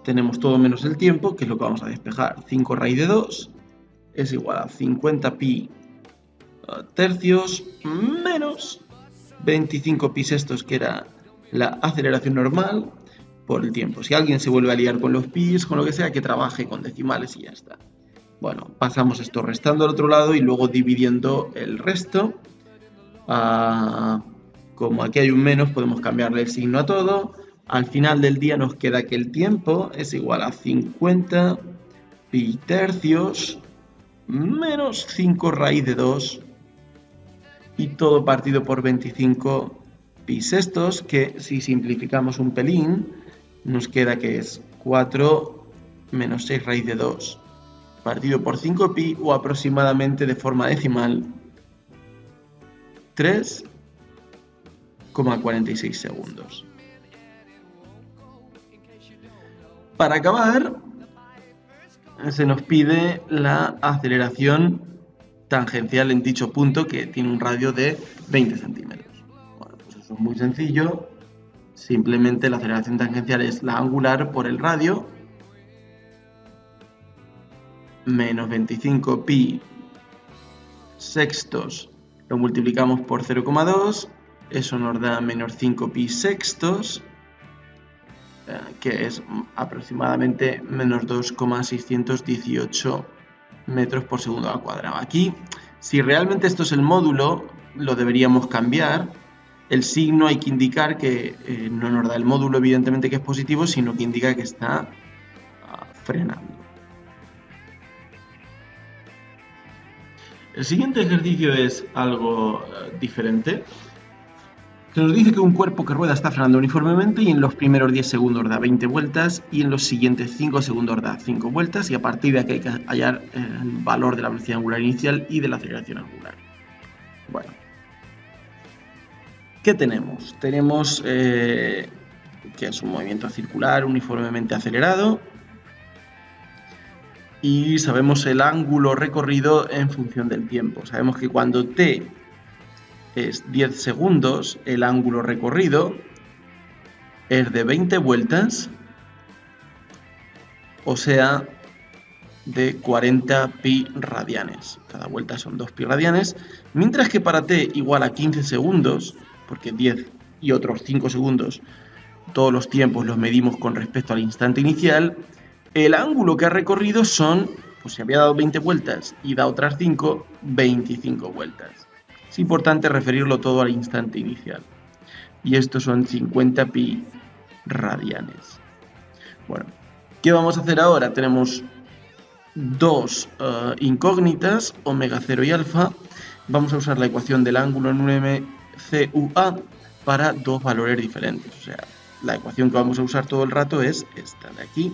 Tenemos todo menos el tiempo, que es lo que vamos a despejar. 5 raíz de 2 es igual a 50 pi tercios menos 25 pi sextos, que era la aceleración normal, por el tiempo. Si alguien se vuelve a liar con los pis, con lo que sea, que trabaje con decimales y ya está. Bueno, pasamos esto restando al otro lado y luego dividiendo el resto. Como aquí hay un menos, podemos cambiarle el signo a todo. Al final del día nos queda que el tiempo es igual a 50 pi tercios menos 5 raíz de 2 y todo partido por 25 pi sextos, que si simplificamos un pelín, nos queda que es 4 menos 6 raíz de 2 partido por 5 pi o aproximadamente de forma decimal 3,46 segundos. Para acabar, se nos pide la aceleración tangencial en dicho punto, que tiene un radio de 20 centímetros. Bueno, pues eso es muy sencillo. Simplemente la aceleración tangencial es la angular por el radio, menos 25 pi sextos, lo multiplicamos por 0,2, eso nos da menos 5 pi sextos, que es aproximadamente menos 2,618 metros por segundo al cuadrado. Aquí, si realmente esto es el módulo, lo deberíamos cambiar. El signo hay que indicar que no nos da el módulo, evidentemente, que es positivo, sino que indica que está frenando. El siguiente ejercicio es algo diferente. Se nos dice que un cuerpo que rueda está frenando uniformemente y en los primeros 10 segundos da 20 vueltas y en los siguientes 5 segundos da 5 vueltas, y a partir de aquí hay que hallar el valor de la velocidad angular inicial y de la aceleración angular. Bueno, ¿qué tenemos? Tenemos que es un movimiento circular uniformemente acelerado y sabemos el ángulo recorrido en función del tiempo. Sabemos que cuando t es 10 segundos, el ángulo recorrido es de 20 vueltas, o sea, de 40 pi radianes. Cada vuelta son 2 pi radianes, mientras que para t igual a 15 segundos, porque 10 y otros 5 segundos, todos los tiempos los medimos con respecto al instante inicial, el ángulo que ha recorrido son, pues si había dado 20 vueltas y da otras 5, 25 vueltas. Es importante referirlo todo al instante inicial. Y estos son 50 pi radianes. Bueno, ¿qué vamos a hacer ahora? Tenemos dos incógnitas, omega 0 y alfa. Vamos a usar la ecuación del ángulo en un MCUA para dos valores diferentes. O sea, la ecuación que vamos a usar todo el rato es esta de aquí,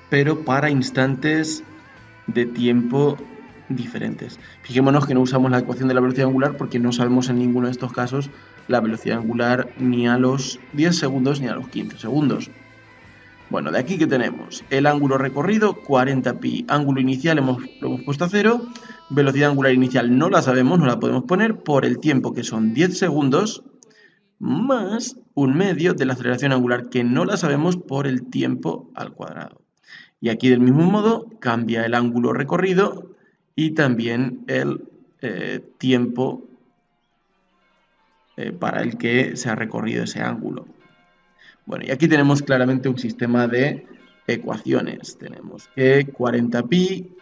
pero para instantes de tiempo diferentes. Fijémonos que no usamos la ecuación de la velocidad angular porque no sabemos en ninguno de estos casos la velocidad angular ni a los 10 segundos ni a los 15 segundos. Bueno, de aquí que tenemos el ángulo recorrido, 40 pi, ángulo inicial lo hemos puesto a 0, velocidad angular inicial no la sabemos, no la podemos poner por el tiempo, que son 10 segundos, más un medio de la aceleración angular que no la sabemos por el tiempo al cuadrado. Y aquí del mismo modo cambia el ángulo recorrido y también el tiempo para el que se ha recorrido ese ángulo. Bueno, y aquí tenemos claramente un sistema de ecuaciones. Tenemos que 40 pi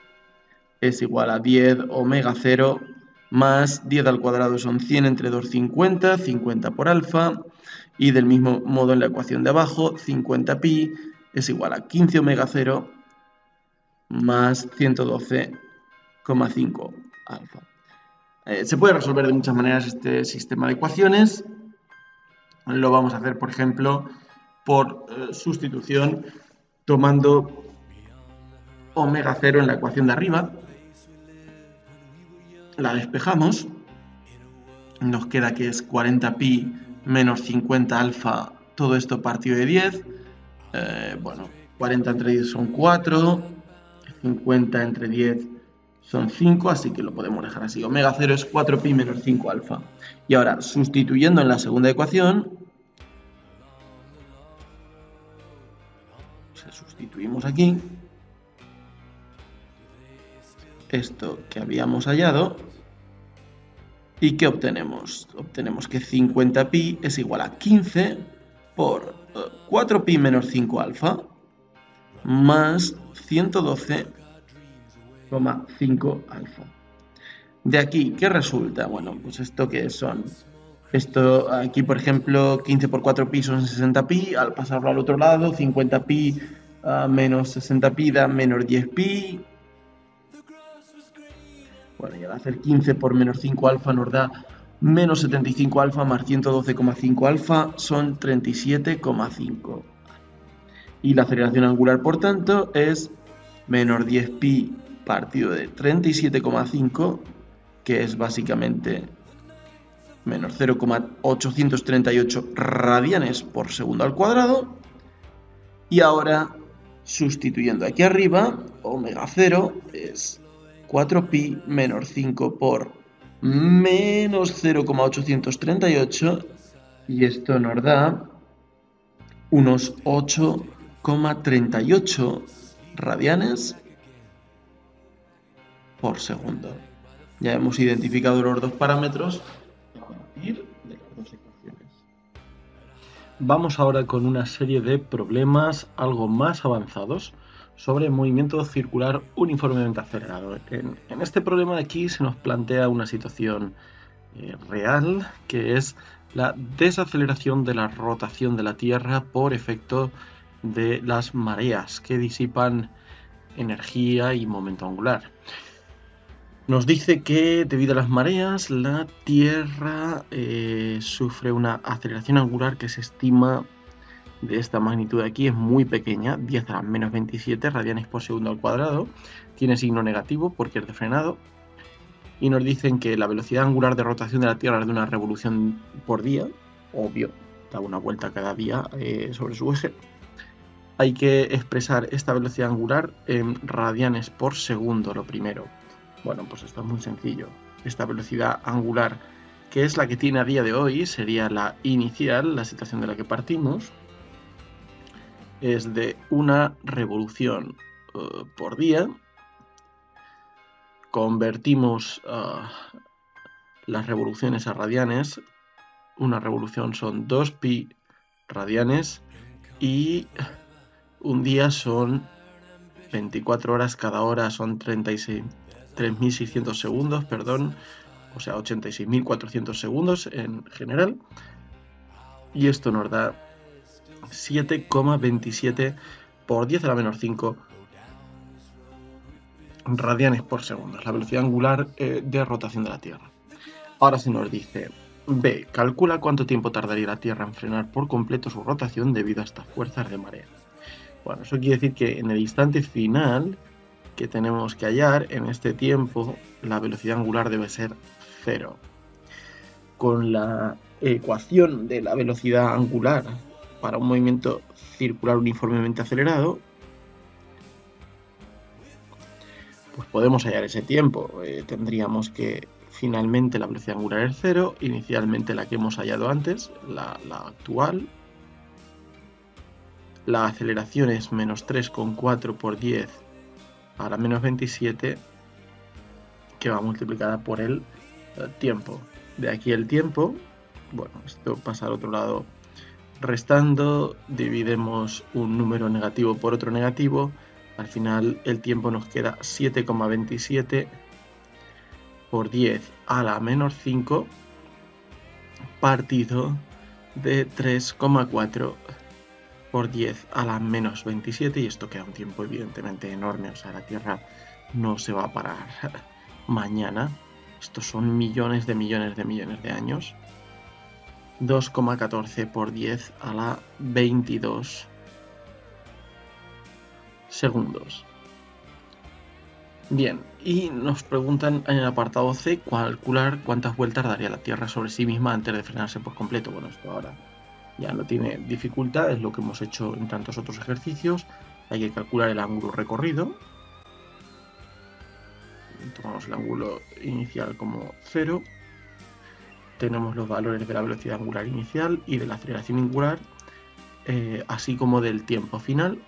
es igual a 10 omega 0 más 10 al cuadrado son 100 entre 2, 50, 50 por alfa, y del mismo modo en la ecuación de abajo, 50 pi es igual a 15 omega 0 más 112,5 alfa. Se puede resolver de muchas maneras este sistema de ecuaciones. Lo vamos a hacer, por ejemplo, por sustitución, tomando omega 0 en la ecuación de arriba. La despejamos. Nos queda que es 40 pi menos 50 alfa, todo esto partido de 10. Bueno, 40 entre 10 son 4, 50 entre 10 son 5, así que lo podemos dejar así. Omega 0 es 4 pi menos 5 alfa. Y ahora, sustituyendo en la segunda ecuación, sustituimos aquí esto que habíamos hallado. ¿Y qué obtenemos? Obtenemos que 50 pi es igual a 15 por 4 pi menos 5 alfa. más 112,5 alfa. De aquí, ¿qué resulta? Bueno, pues esto que son. Esto aquí, por ejemplo, 15 por 4 pi son 60 pi. Al pasarlo al otro lado, 50 pi menos 60 pi da menos 10 pi. Bueno, y al hacer 15 por menos 5 alfa nos da menos 75 alfa más 112,5 alfa son 37,5. Y la aceleración angular, por tanto, es menos 10 pi partido de 37,5, que es básicamente menos 0,838 radianes por segundo al cuadrado. Y ahora, sustituyendo aquí arriba, omega 0 es 4pi menos 5 por menos 0,838, y esto nos da unos 8,38 radianes por segundo. Ya hemos identificado los dos parámetros a partir de las dos ecuaciones. Vamos ahora con una serie de problemas algo más avanzados sobre movimiento circular uniformemente acelerado. En este problema de aquí se nos plantea una situación real, que es la desaceleración de la rotación de la Tierra por efecto de las mareas que disipan energía y momento angular. Nos dice que debido a las mareas la Tierra sufre una aceleración angular que se estima de esta magnitud de aquí, es muy pequeña, 10 a la menos 27 radianes por segundo al cuadrado, tiene signo negativo porque es de frenado, y nos dicen que la velocidad angular de rotación de la Tierra es de una revolución por día, obvio, da una vuelta cada día sobre su eje. Hay que expresar esta velocidad angular en radianes por segundo, lo primero. Bueno, pues esto es muy sencillo. Esta velocidad angular, que es la que tiene a día de hoy, sería la inicial, la situación de la que partimos, es de una revolución por día. Convertimos las revoluciones a radianes. Una revolución son 2pi radianes y un día son 24 horas, cada hora son 3.600 segundos, perdón, o sea, 86.400 segundos en general. Y esto nos da 7,27 por 10 a la menos 5 radianes por segundo, la velocidad angular de rotación de la Tierra. Ahora se nos dice, B, calcula cuánto tiempo tardaría la Tierra en frenar por completo su rotación debido a estas fuerzas de marea. Bueno, eso quiere decir que en el instante final que tenemos que hallar, en este tiempo, la velocidad angular debe ser 0. Con la ecuación de la velocidad angular para un movimiento circular uniformemente acelerado, pues podemos hallar ese tiempo. Tendríamos que finalmente la velocidad angular es 0, inicialmente la que hemos hallado antes, la actual. La aceleración es menos 3,4 por 10 a la menos 27, que va multiplicada por el tiempo. De aquí el tiempo, bueno, esto pasa al otro lado restando, dividimos un número negativo por otro negativo, al final el tiempo nos queda 7,27 por 10 a la menos 5 partido de 3,4 por 10 a la menos 27, y esto queda un tiempo evidentemente enorme, o sea, la Tierra no se va a parar mañana, estos son millones de millones de millones de años. 2,14 por 10 a la 22 segundos. Bien, y nos preguntan en el apartado C calcular cuántas vueltas daría la Tierra sobre sí misma antes de frenarse por completo. Bueno, esto ahora ya no tiene dificultad, es lo que hemos hecho en tantos otros ejercicios. Hay que calcular el ángulo recorrido. Tomamos el ángulo inicial como 0. Tenemos los valores de la velocidad angular inicial y de la aceleración angular, así como del tiempo final.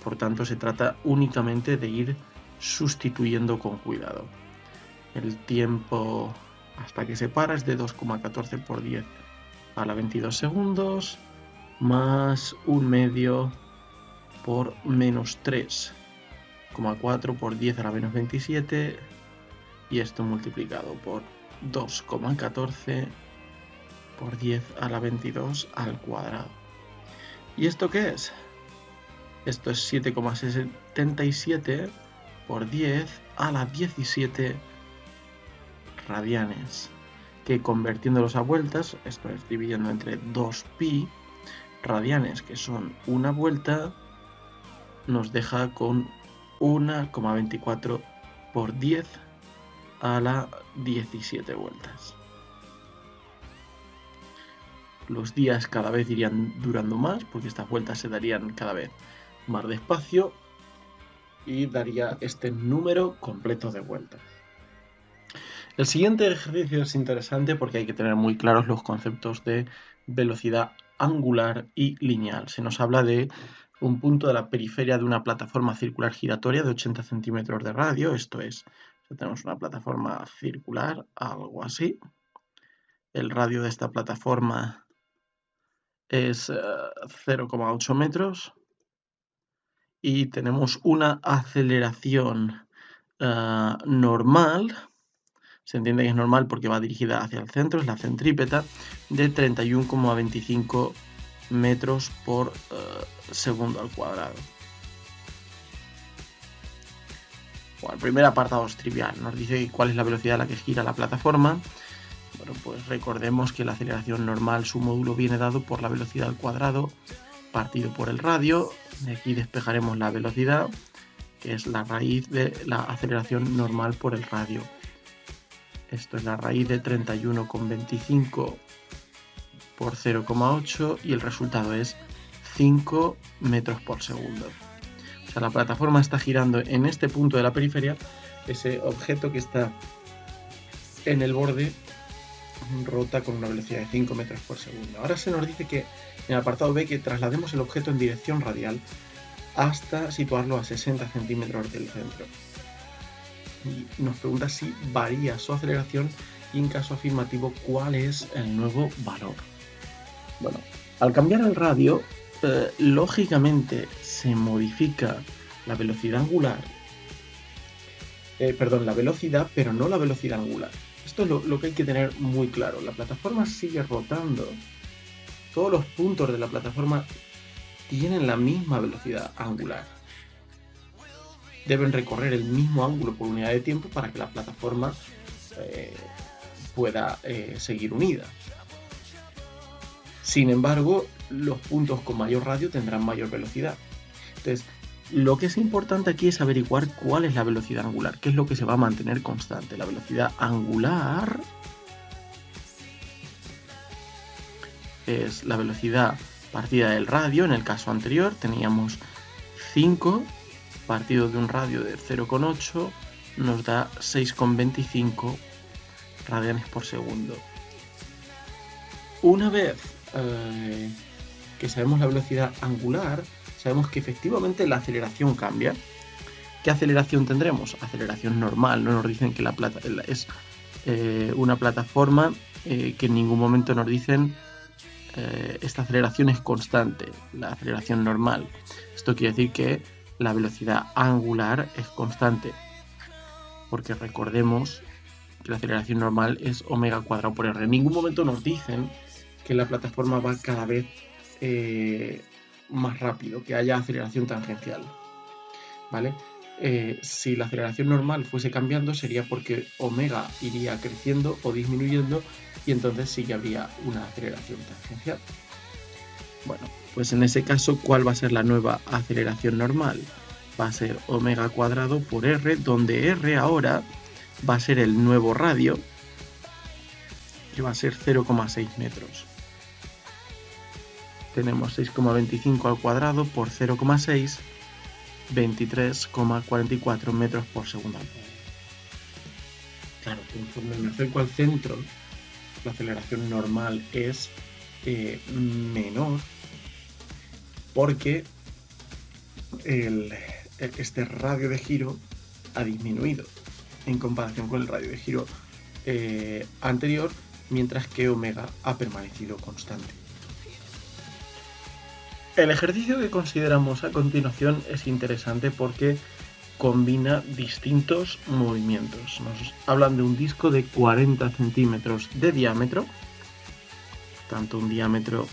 Por tanto, se trata únicamente de ir sustituyendo con cuidado. El tiempo hasta que se para es de 2,14 por 10 a la 22 segundos, más un medio por menos 3,4 por 10 a la menos 27 y esto multiplicado por 2,14 por 10 a la 22 al cuadrado. ¿Y esto qué es? Esto es 7,77 por 10 a la 17 radianes, que convirtiéndolos a vueltas, esto es dividiendo entre 2pi radianes, que son una vuelta, nos deja con 1,24 por 10 a la 17 vueltas. Los días cada vez irían durando más, porque estas vueltas se darían cada vez más despacio y daría este número completo de vueltas. El siguiente ejercicio es interesante porque hay que tener muy claros los conceptos de velocidad angular y lineal. Se nos habla de un punto de la periferia de una plataforma circular giratoria de 80 centímetros de radio, esto es, tenemos una plataforma circular, algo así. El radio de esta plataforma es 0,8 metros y tenemos una aceleración normal, se entiende que es normal porque va dirigida hacia el centro, es la centrípeta, de 31,25 metros por segundo al cuadrado. Bueno, el primer apartado es trivial, nos dice cuál es la velocidad a la que gira la plataforma. Bueno, pues recordemos que la aceleración normal, su módulo viene dado por la velocidad al cuadrado partido por el radio. De aquí despejaremos la velocidad, que es la raíz de la aceleración normal por el radio. Esto es la raíz de 31,25 por 0,8 y el resultado es 5 metros por segundo. O sea, la plataforma está girando en este punto de la periferia, ese objeto que está en el borde rota con una velocidad de 5 metros por segundo. Ahora se nos dice que en el apartado B que traslademos el objeto en dirección radial hasta situarlo a 60 centímetros del centro. Y nos pregunta si varía su aceleración y en caso afirmativo cuál es el nuevo valor. Bueno, al cambiar el radio, lógicamente se modifica la velocidad angular, la velocidad, pero no la velocidad angular. Esto es lo que hay que tener muy claro. La plataforma sigue rotando. Todos los puntos de la plataforma tienen la misma velocidad angular. Deben recorrer el mismo ángulo por unidad de tiempo para que la plataforma pueda seguir unida. Sin embargo, los puntos con mayor radio tendrán mayor velocidad. Entonces, lo que es importante aquí es averiguar cuál es la velocidad angular, qué es lo que se va a mantener constante. La velocidad angular es la velocidad partida del radio. En el caso anterior teníamos 5 partido de un radio de 0,8 nos da 6,25 radianes por segundo. Una vez que sabemos la velocidad angular, sabemos que efectivamente la aceleración cambia. ¿Qué aceleración tendremos? Aceleración normal. No nos dicen que es una plataforma que en ningún momento nos dicen esta aceleración es constante, la aceleración normal. Esto quiere decir que la velocidad angular es constante, porque recordemos que la aceleración normal es omega cuadrado por r. En ningún momento nos dicen que la plataforma va cada vez más rápido, que haya aceleración tangencial, ¿vale? Si la aceleración normal fuese cambiando sería porque omega iría creciendo o disminuyendo y entonces sí que habría una aceleración tangencial. Bueno, pues en ese caso, ¿cuál va a ser la nueva aceleración normal? Va a ser omega cuadrado por r, donde r ahora va a ser el nuevo radio, que va a ser 0,6 metros. Tenemos 6,25 al cuadrado por 0,6, 23,44 metros por segundo. Claro, conforme me acerco al centro, la aceleración normal es menor, porque este radio de giro ha disminuido en comparación con el radio de giro anterior, mientras que omega ha permanecido constante. El ejercicio que consideramos a continuación es interesante porque combina distintos movimientos. Nos hablan de un disco de 40 centímetros de diámetro, tanto un diámetro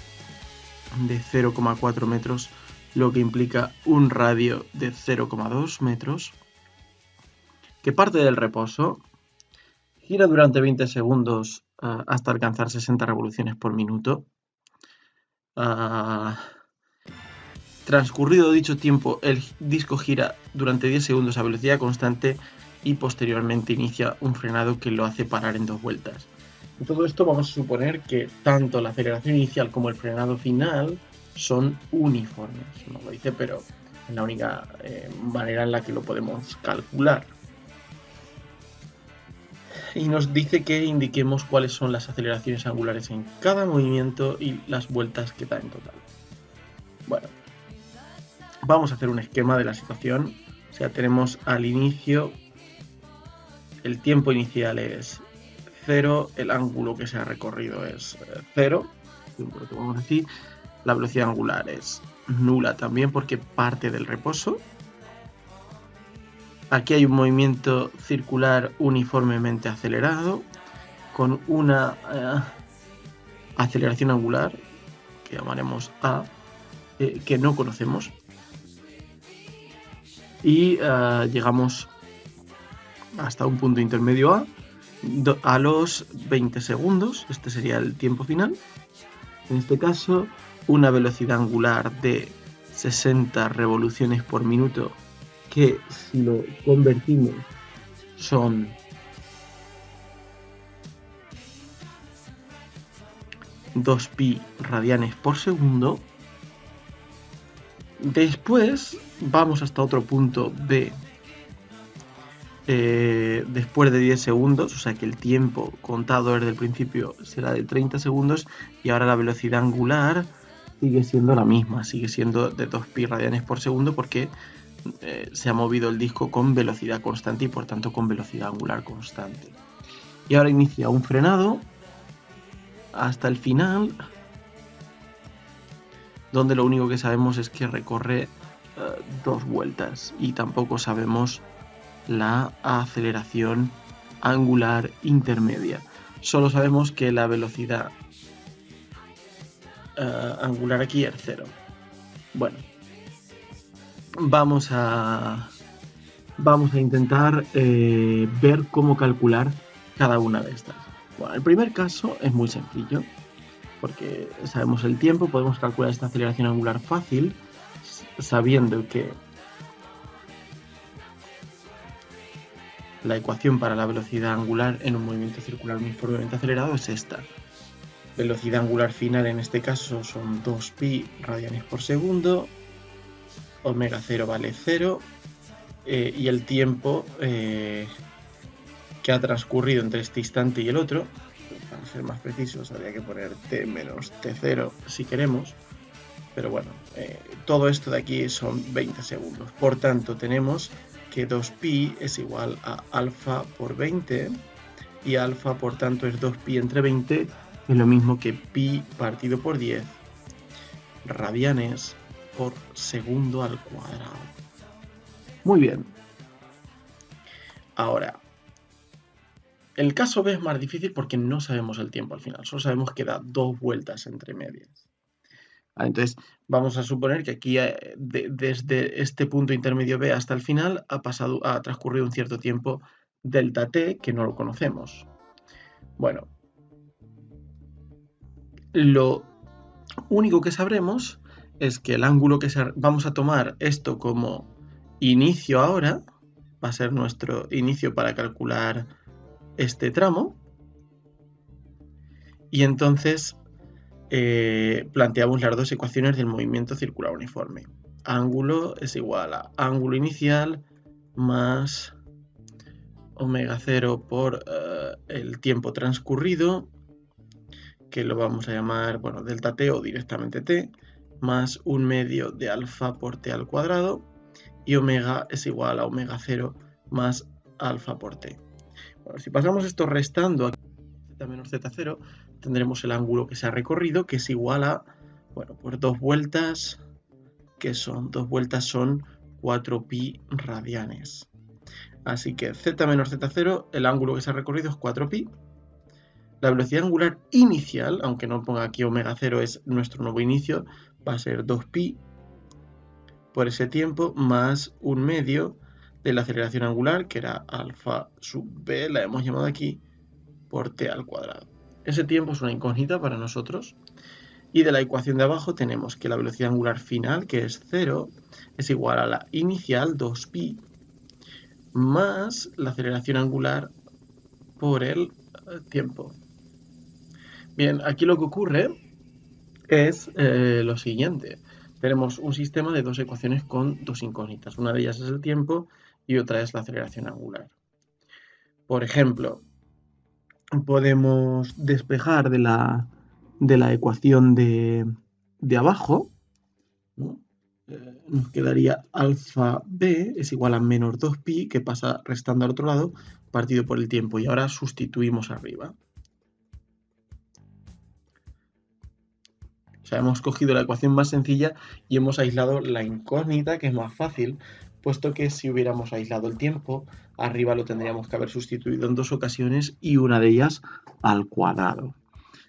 de 0,4 metros, lo que implica un radio de 0,2 metros, que parte del reposo, gira durante 20 segundos hasta alcanzar 60 revoluciones por minuto. Transcurrido dicho tiempo, el disco gira durante 10 segundos a velocidad constante y posteriormente inicia un frenado que lo hace parar en 2 vueltas. En todo esto vamos a suponer que tanto la aceleración inicial como el frenado final son uniformes. No lo dice, pero es la única manera en la que lo podemos calcular. Y nos dice que indiquemos cuáles son las aceleraciones angulares en cada movimiento y las vueltas que da en total. Bueno, vamos a hacer un esquema de la situación. O sea, tenemos al inicio, el tiempo inicial es 0, el ángulo que se ha recorrido es 0, vamos a decir, la velocidad angular es nula también porque parte del reposo. Aquí hay un movimiento circular uniformemente acelerado con una aceleración angular que llamaremos A, que no conocemos. Y llegamos hasta un punto intermedio a los 20 segundos. Este sería el tiempo final. En este caso, una velocidad angular de 60 revoluciones por minuto, que si lo convertimos son 2pi radianes por segundo. Después vamos hasta otro punto B después de 10 segundos, o sea que el tiempo contado desde el principio será de 30 segundos y ahora la velocidad angular sigue siendo la misma, sigue siendo de 2pi radianes por segundo porque se ha movido el disco con velocidad constante y por tanto con velocidad angular constante. Y ahora inicia un frenado hasta el final, donde lo único que sabemos es que recorre 2 vueltas y tampoco sabemos la aceleración angular intermedia. Solo sabemos que la velocidad angular aquí es 0. Bueno, vamos a intentar ver cómo calcular cada una de estas. Bueno, el primer caso es muy sencillo, porque sabemos el tiempo, podemos calcular esta aceleración angular fácil, sabiendo que la ecuación para la velocidad angular en un movimiento circular uniformemente acelerado es esta. Velocidad angular final en este caso son 2pi radianes por segundo, omega 0 vale 0, y el tiempo que ha transcurrido entre este instante y el otro, para ser más precisos habría que poner t menos t0 si queremos, pero bueno, todo esto de aquí son 20 segundos. Por tanto, tenemos que 2pi es igual a alfa por 20 y alfa por tanto es 2pi entre 20, es lo mismo que pi partido por 10 radianes por segundo al cuadrado. Muy bien. Ahora, el caso B es más difícil porque no sabemos el tiempo al final, solo sabemos que da 2 vueltas entre medias. Entonces, vamos a suponer que aquí, desde este punto intermedio B hasta el final, ha transcurrido un cierto tiempo delta t que no lo conocemos. Bueno, lo único que sabremos es que el ángulo que vamos a tomar esto como inicio ahora, va a ser nuestro inicio para calcular este tramo, y entonces planteamos las dos ecuaciones del movimiento circular uniforme. Ángulo es igual a ángulo inicial más omega 0 por el tiempo transcurrido, que lo vamos a llamar, bueno, delta t o directamente t, más 1/2 de alfa por t al cuadrado, y omega es igual a omega 0 más alfa por t. Bueno, si pasamos esto restando aquí z menos z0, tendremos el ángulo que se ha recorrido, que es igual a, bueno, pues 2 vueltas que son 2 vueltas son 4pi radianes. Así que z menos z0, el ángulo que se ha recorrido es 4pi. La velocidad angular inicial, aunque no ponga aquí omega 0, es nuestro nuevo inicio, va a ser 2pi por ese tiempo más 1/2 de la aceleración angular, que era alfa sub b, la hemos llamado aquí, por t al cuadrado. Ese tiempo es una incógnita para nosotros. Y de la ecuación de abajo tenemos que la velocidad angular final, que es 0, es igual a la inicial, 2pi, más la aceleración angular por el tiempo. Bien, aquí lo que ocurre es lo siguiente. Tenemos un sistema de dos ecuaciones con dos incógnitas. Una de ellas es el tiempo y otra es la aceleración angular. Por ejemplo, podemos despejar de la ecuación de abajo, ¿no? Nos quedaría alfa b es igual a menos 2pi, que pasa restando al otro lado, partido por el tiempo. Y ahora sustituimos arriba. O sea, hemos cogido la ecuación más sencilla y hemos aislado la incógnita, que es más fácil, puesto que si hubiéramos aislado el tiempo, arriba lo tendríamos que haber sustituido en dos ocasiones y una de ellas al cuadrado.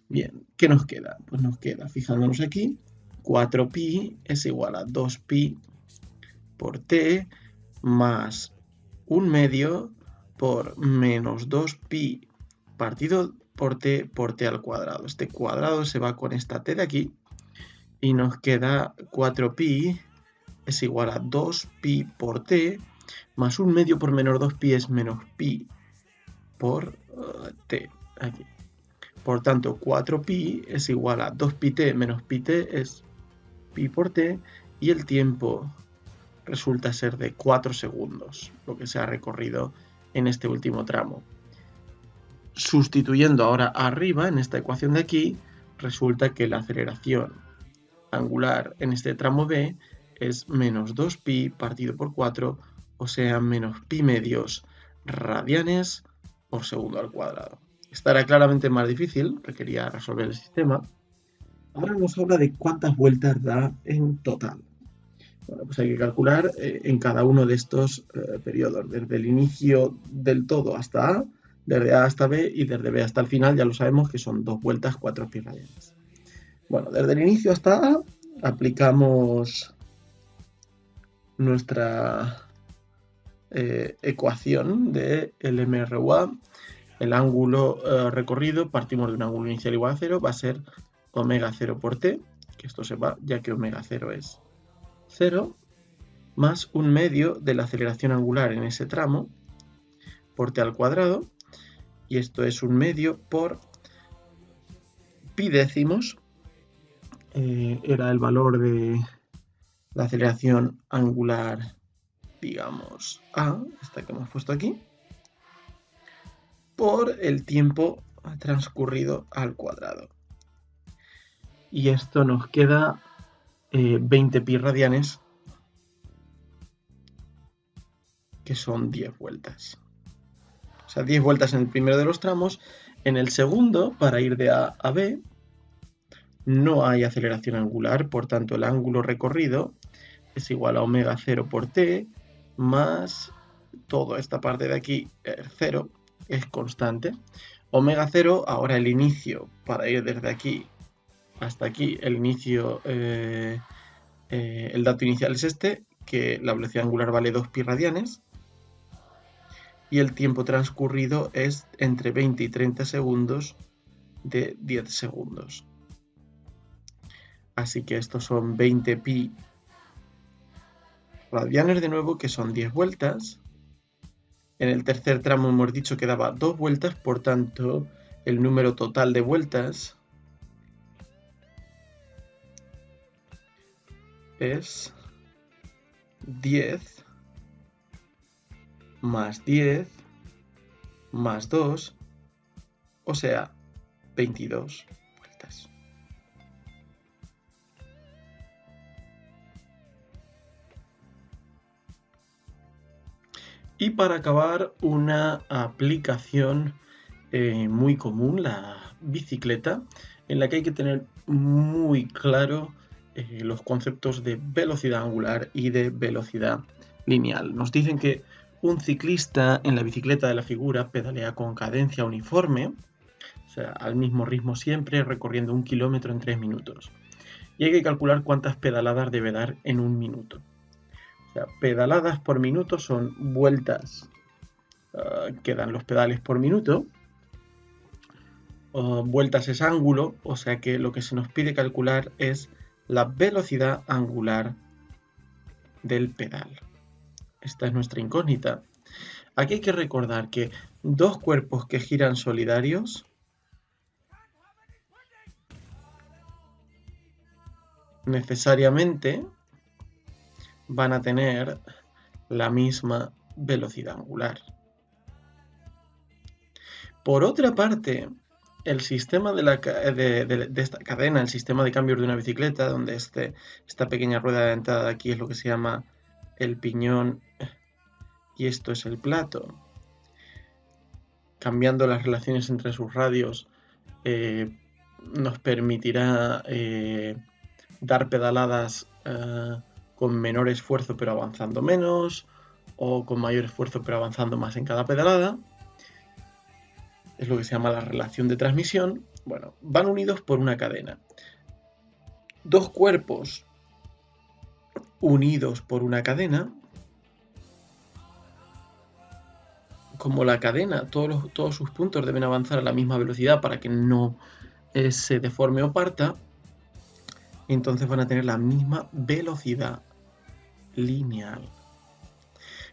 Bien, ¿qué nos queda? Pues nos queda, fijándonos aquí, 4pi es igual a 2pi por t más 1/2 por menos 2pi partido por t al cuadrado. Este cuadrado se va con esta t de aquí y nos queda 4pi es igual a 2pi por t más 1/2 por menos 2pi es menos pi por t aquí. Por tanto, 4pi es igual a 2pi-t menos pi-t es pi por t, y el tiempo resulta ser de 4 segundos, lo que se ha recorrido en este último tramo. Sustituyendo ahora arriba, en esta ecuación de aquí, resulta que la aceleración angular en este tramo b es menos 2pi partido por 4, o sea, menos pi medios radianes por segundo al cuadrado. Esta era claramente más difícil, requería resolver el sistema. Ahora nos habla de cuántas vueltas da en total. Bueno, pues hay que calcular en cada uno de estos periodos, desde el inicio del todo hasta A, desde A hasta B y desde B hasta el final, ya lo sabemos que son 2 vueltas 4pi radianes. Bueno, desde el inicio hasta A aplicamos nuestra ecuación de LMRUA. El ángulo recorrido, partimos de un ángulo inicial igual a 0, va a ser omega 0 por t, que esto se va, ya que omega 0 es 0, más 1/2 de la aceleración angular en ese tramo, por t al cuadrado, y esto es 1/2 por pi décimos, era el valor de la aceleración angular, digamos, A, esta que hemos puesto aquí, por el tiempo transcurrido al cuadrado. Y esto nos queda 20 pi radianes, que son 10 vueltas. O sea, 10 vueltas en el primero de los tramos. En el segundo, para ir de A a B, no hay aceleración angular, por tanto el ángulo recorrido es igual a omega 0 por t más toda esta parte de aquí, 0, es constante. Omega 0, ahora el inicio, para ir desde aquí hasta aquí, el inicio, el dato inicial es este, que la velocidad angular vale 2pi radianes, y el tiempo transcurrido es entre 20 y 30 segundos de 10 segundos. Así que estos son 20 pi radianes de nuevo, que son 10 vueltas. En el tercer tramo hemos dicho que daba 2 vueltas, por tanto el número total de vueltas es 10 más 10 más 2, o sea, 22 vueltas. Y para acabar, una aplicación muy común, la bicicleta, en la que hay que tener muy claro los conceptos de velocidad angular y de velocidad lineal. Nos dicen que un ciclista en la bicicleta de la figura pedalea con cadencia uniforme, o sea, al mismo ritmo siempre, recorriendo 1 kilómetro en 3 minutos. Y hay que calcular cuántas pedaladas debe dar en 1 minuto. O sea, pedaladas por minuto son vueltas que dan los pedales por minuto. Vueltas es ángulo, o sea que lo que se nos pide calcular es la velocidad angular del pedal. Esta es nuestra incógnita. Aquí hay que recordar que dos cuerpos que giran solidarios necesariamente van a tener la misma velocidad angular. Por otra parte, el sistema de esta cadena, el sistema de cambios de una bicicleta, donde esta pequeña rueda de entrada de aquí es lo que se llama el piñón y esto es el plato, cambiando las relaciones entre sus radios, nos permitirá dar pedaladas con menor esfuerzo pero avanzando menos, o con mayor esfuerzo pero avanzando más en cada pedalada. Es lo que se llama la relación de transmisión. Bueno, van unidos por una cadena. Dos cuerpos unidos por una cadena, como la cadena, todos sus puntos deben avanzar a la misma velocidad para que no se deforme o parta, entonces van a tener la misma velocidad lineal.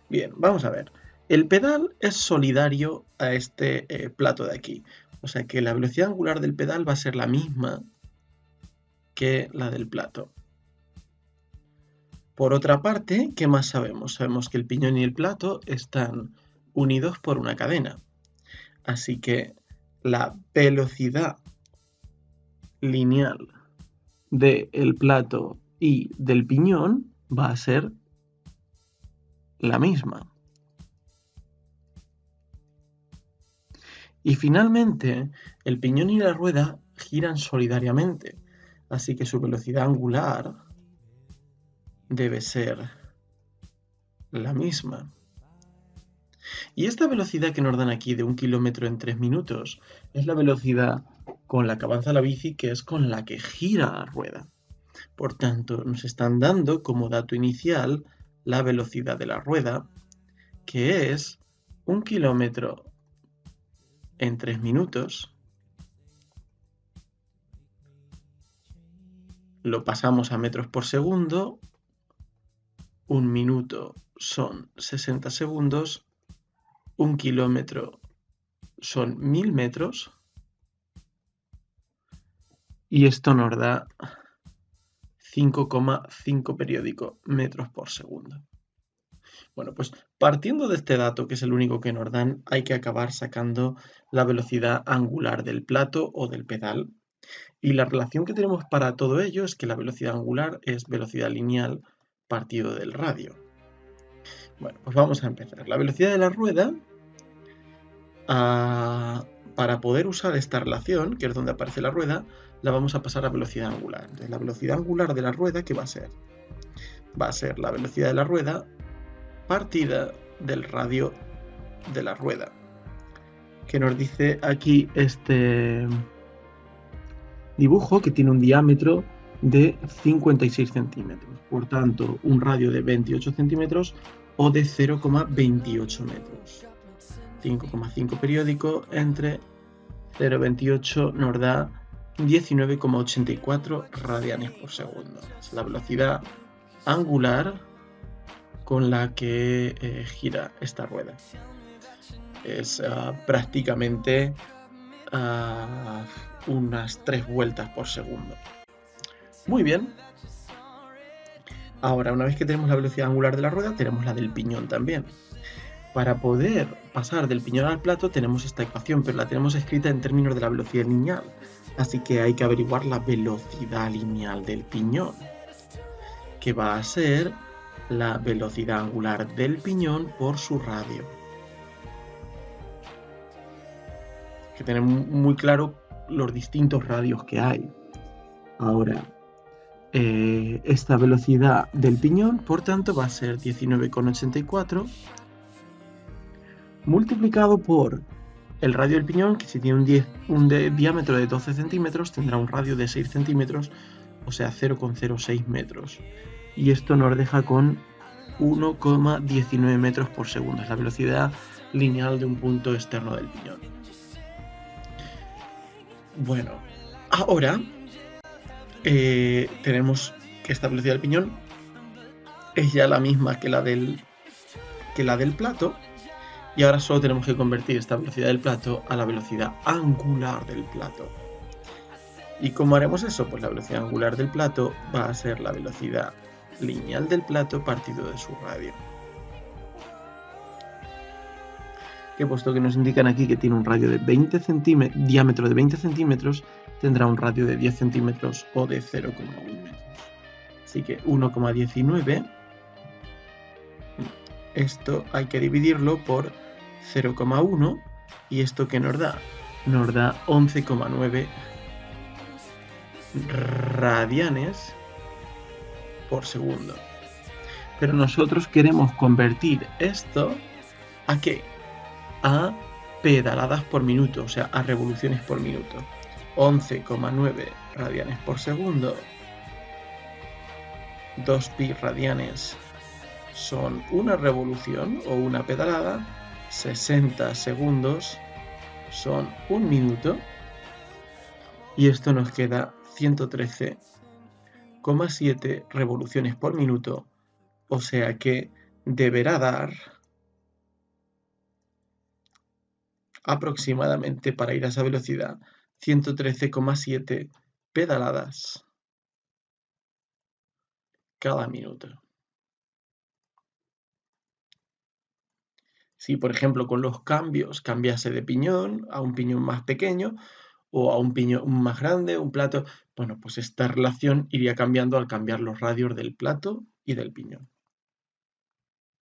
Bien, vamos a ver. El pedal es solidario a este plato de aquí, o sea que la velocidad angular del pedal va a ser la misma que la del plato. Por otra parte, ¿qué más sabemos? Sabemos que el piñón y el plato están unidos por una cadena, así que la velocidad lineal del plato y del piñón va a ser la misma. Y finalmente, el piñón y la rueda giran solidariamente, así que su velocidad angular debe ser la misma. Y esta velocidad que nos dan aquí de 1 kilómetro en 3 minutos es la velocidad con la que avanza la bici, que es con la que gira la rueda. Por tanto, nos están dando como dato inicial la velocidad de la rueda, que es 1 kilómetro en 3 minutos. Lo pasamos a metros por segundo. 1 minuto son 60 segundos. 1 kilómetro son 1000 metros. Y esto nos da 5,5 periódico metros por segundo. Bueno, pues partiendo de este dato, que es el único que nos dan, hay que acabar sacando la velocidad angular del plato o del pedal. Y la relación que tenemos para todo ello es que la velocidad angular es velocidad lineal partido del radio. Bueno, pues vamos a empezar. La velocidad de la rueda, para poder usar esta relación, que es donde aparece la rueda, la vamos a pasar a velocidad angular. Entonces, la velocidad angular de la rueda, ¿qué va a ser? Va a ser la velocidad de la rueda partida del radio de la rueda, que nos dice aquí este dibujo que tiene un diámetro de 56 centímetros, por tanto un radio de 28 centímetros o de 0,28 metros. 5,5 periódico entre 0,28 nos da 19,84 radianes por segundo. Es la velocidad angular con la que gira esta rueda. Es prácticamente unas 3 vueltas por segundo. Muy bien. Ahora, una vez que tenemos la velocidad angular de la rueda, tenemos la del piñón también. Para poder pasar del piñón al plato tenemos esta ecuación, pero la tenemos escrita en términos de la velocidad lineal. Así que hay que averiguar la velocidad lineal del piñón, que va a ser la velocidad angular del piñón por su radio. Hay que tener muy claro los distintos radios que hay. Ahora, esta velocidad del piñón, por tanto va a ser 19,84 multiplicado por el radio del piñón, que si tiene un diámetro de 12 centímetros tendrá un radio de 6 centímetros, o sea 0,06 metros. Y esto nos deja con 1,19 metros por segundo. Es la velocidad lineal de un punto externo del piñón. Bueno, ahora tenemos que esta velocidad del piñón es ya la misma que la del plato. Y ahora solo tenemos que convertir esta velocidad del plato a la velocidad angular del plato. ¿Y cómo haremos eso? Pues la velocidad angular del plato va a ser la velocidad lineal del plato partido de su radio. Que puesto que nos indican aquí que tiene un radio de 20 centímetros, diámetro de 20 centímetros, tendrá un radio de 10 centímetros o de 0,1 metros. Así que 1,19, esto hay que dividirlo por 0,1 y esto que nos da 11,9 radianes por segundo. Pero nosotros queremos convertir esto ¿a qué? A pedaladas por minuto, o sea, a revoluciones por minuto. 11,9 radianes por segundo, 2 pi radianes son una revolución o una pedalada, 60 segundos son un minuto y esto nos queda 113,7 revoluciones por minuto, o sea que deberá dar aproximadamente, para ir a esa velocidad, 113,7 pedaladas cada minuto. Si, por ejemplo, con los cambios cambiase de piñón a un piñón más pequeño o a un piñón más grande, un plato, bueno, pues esta relación iría cambiando al cambiar los radios del plato y del piñón.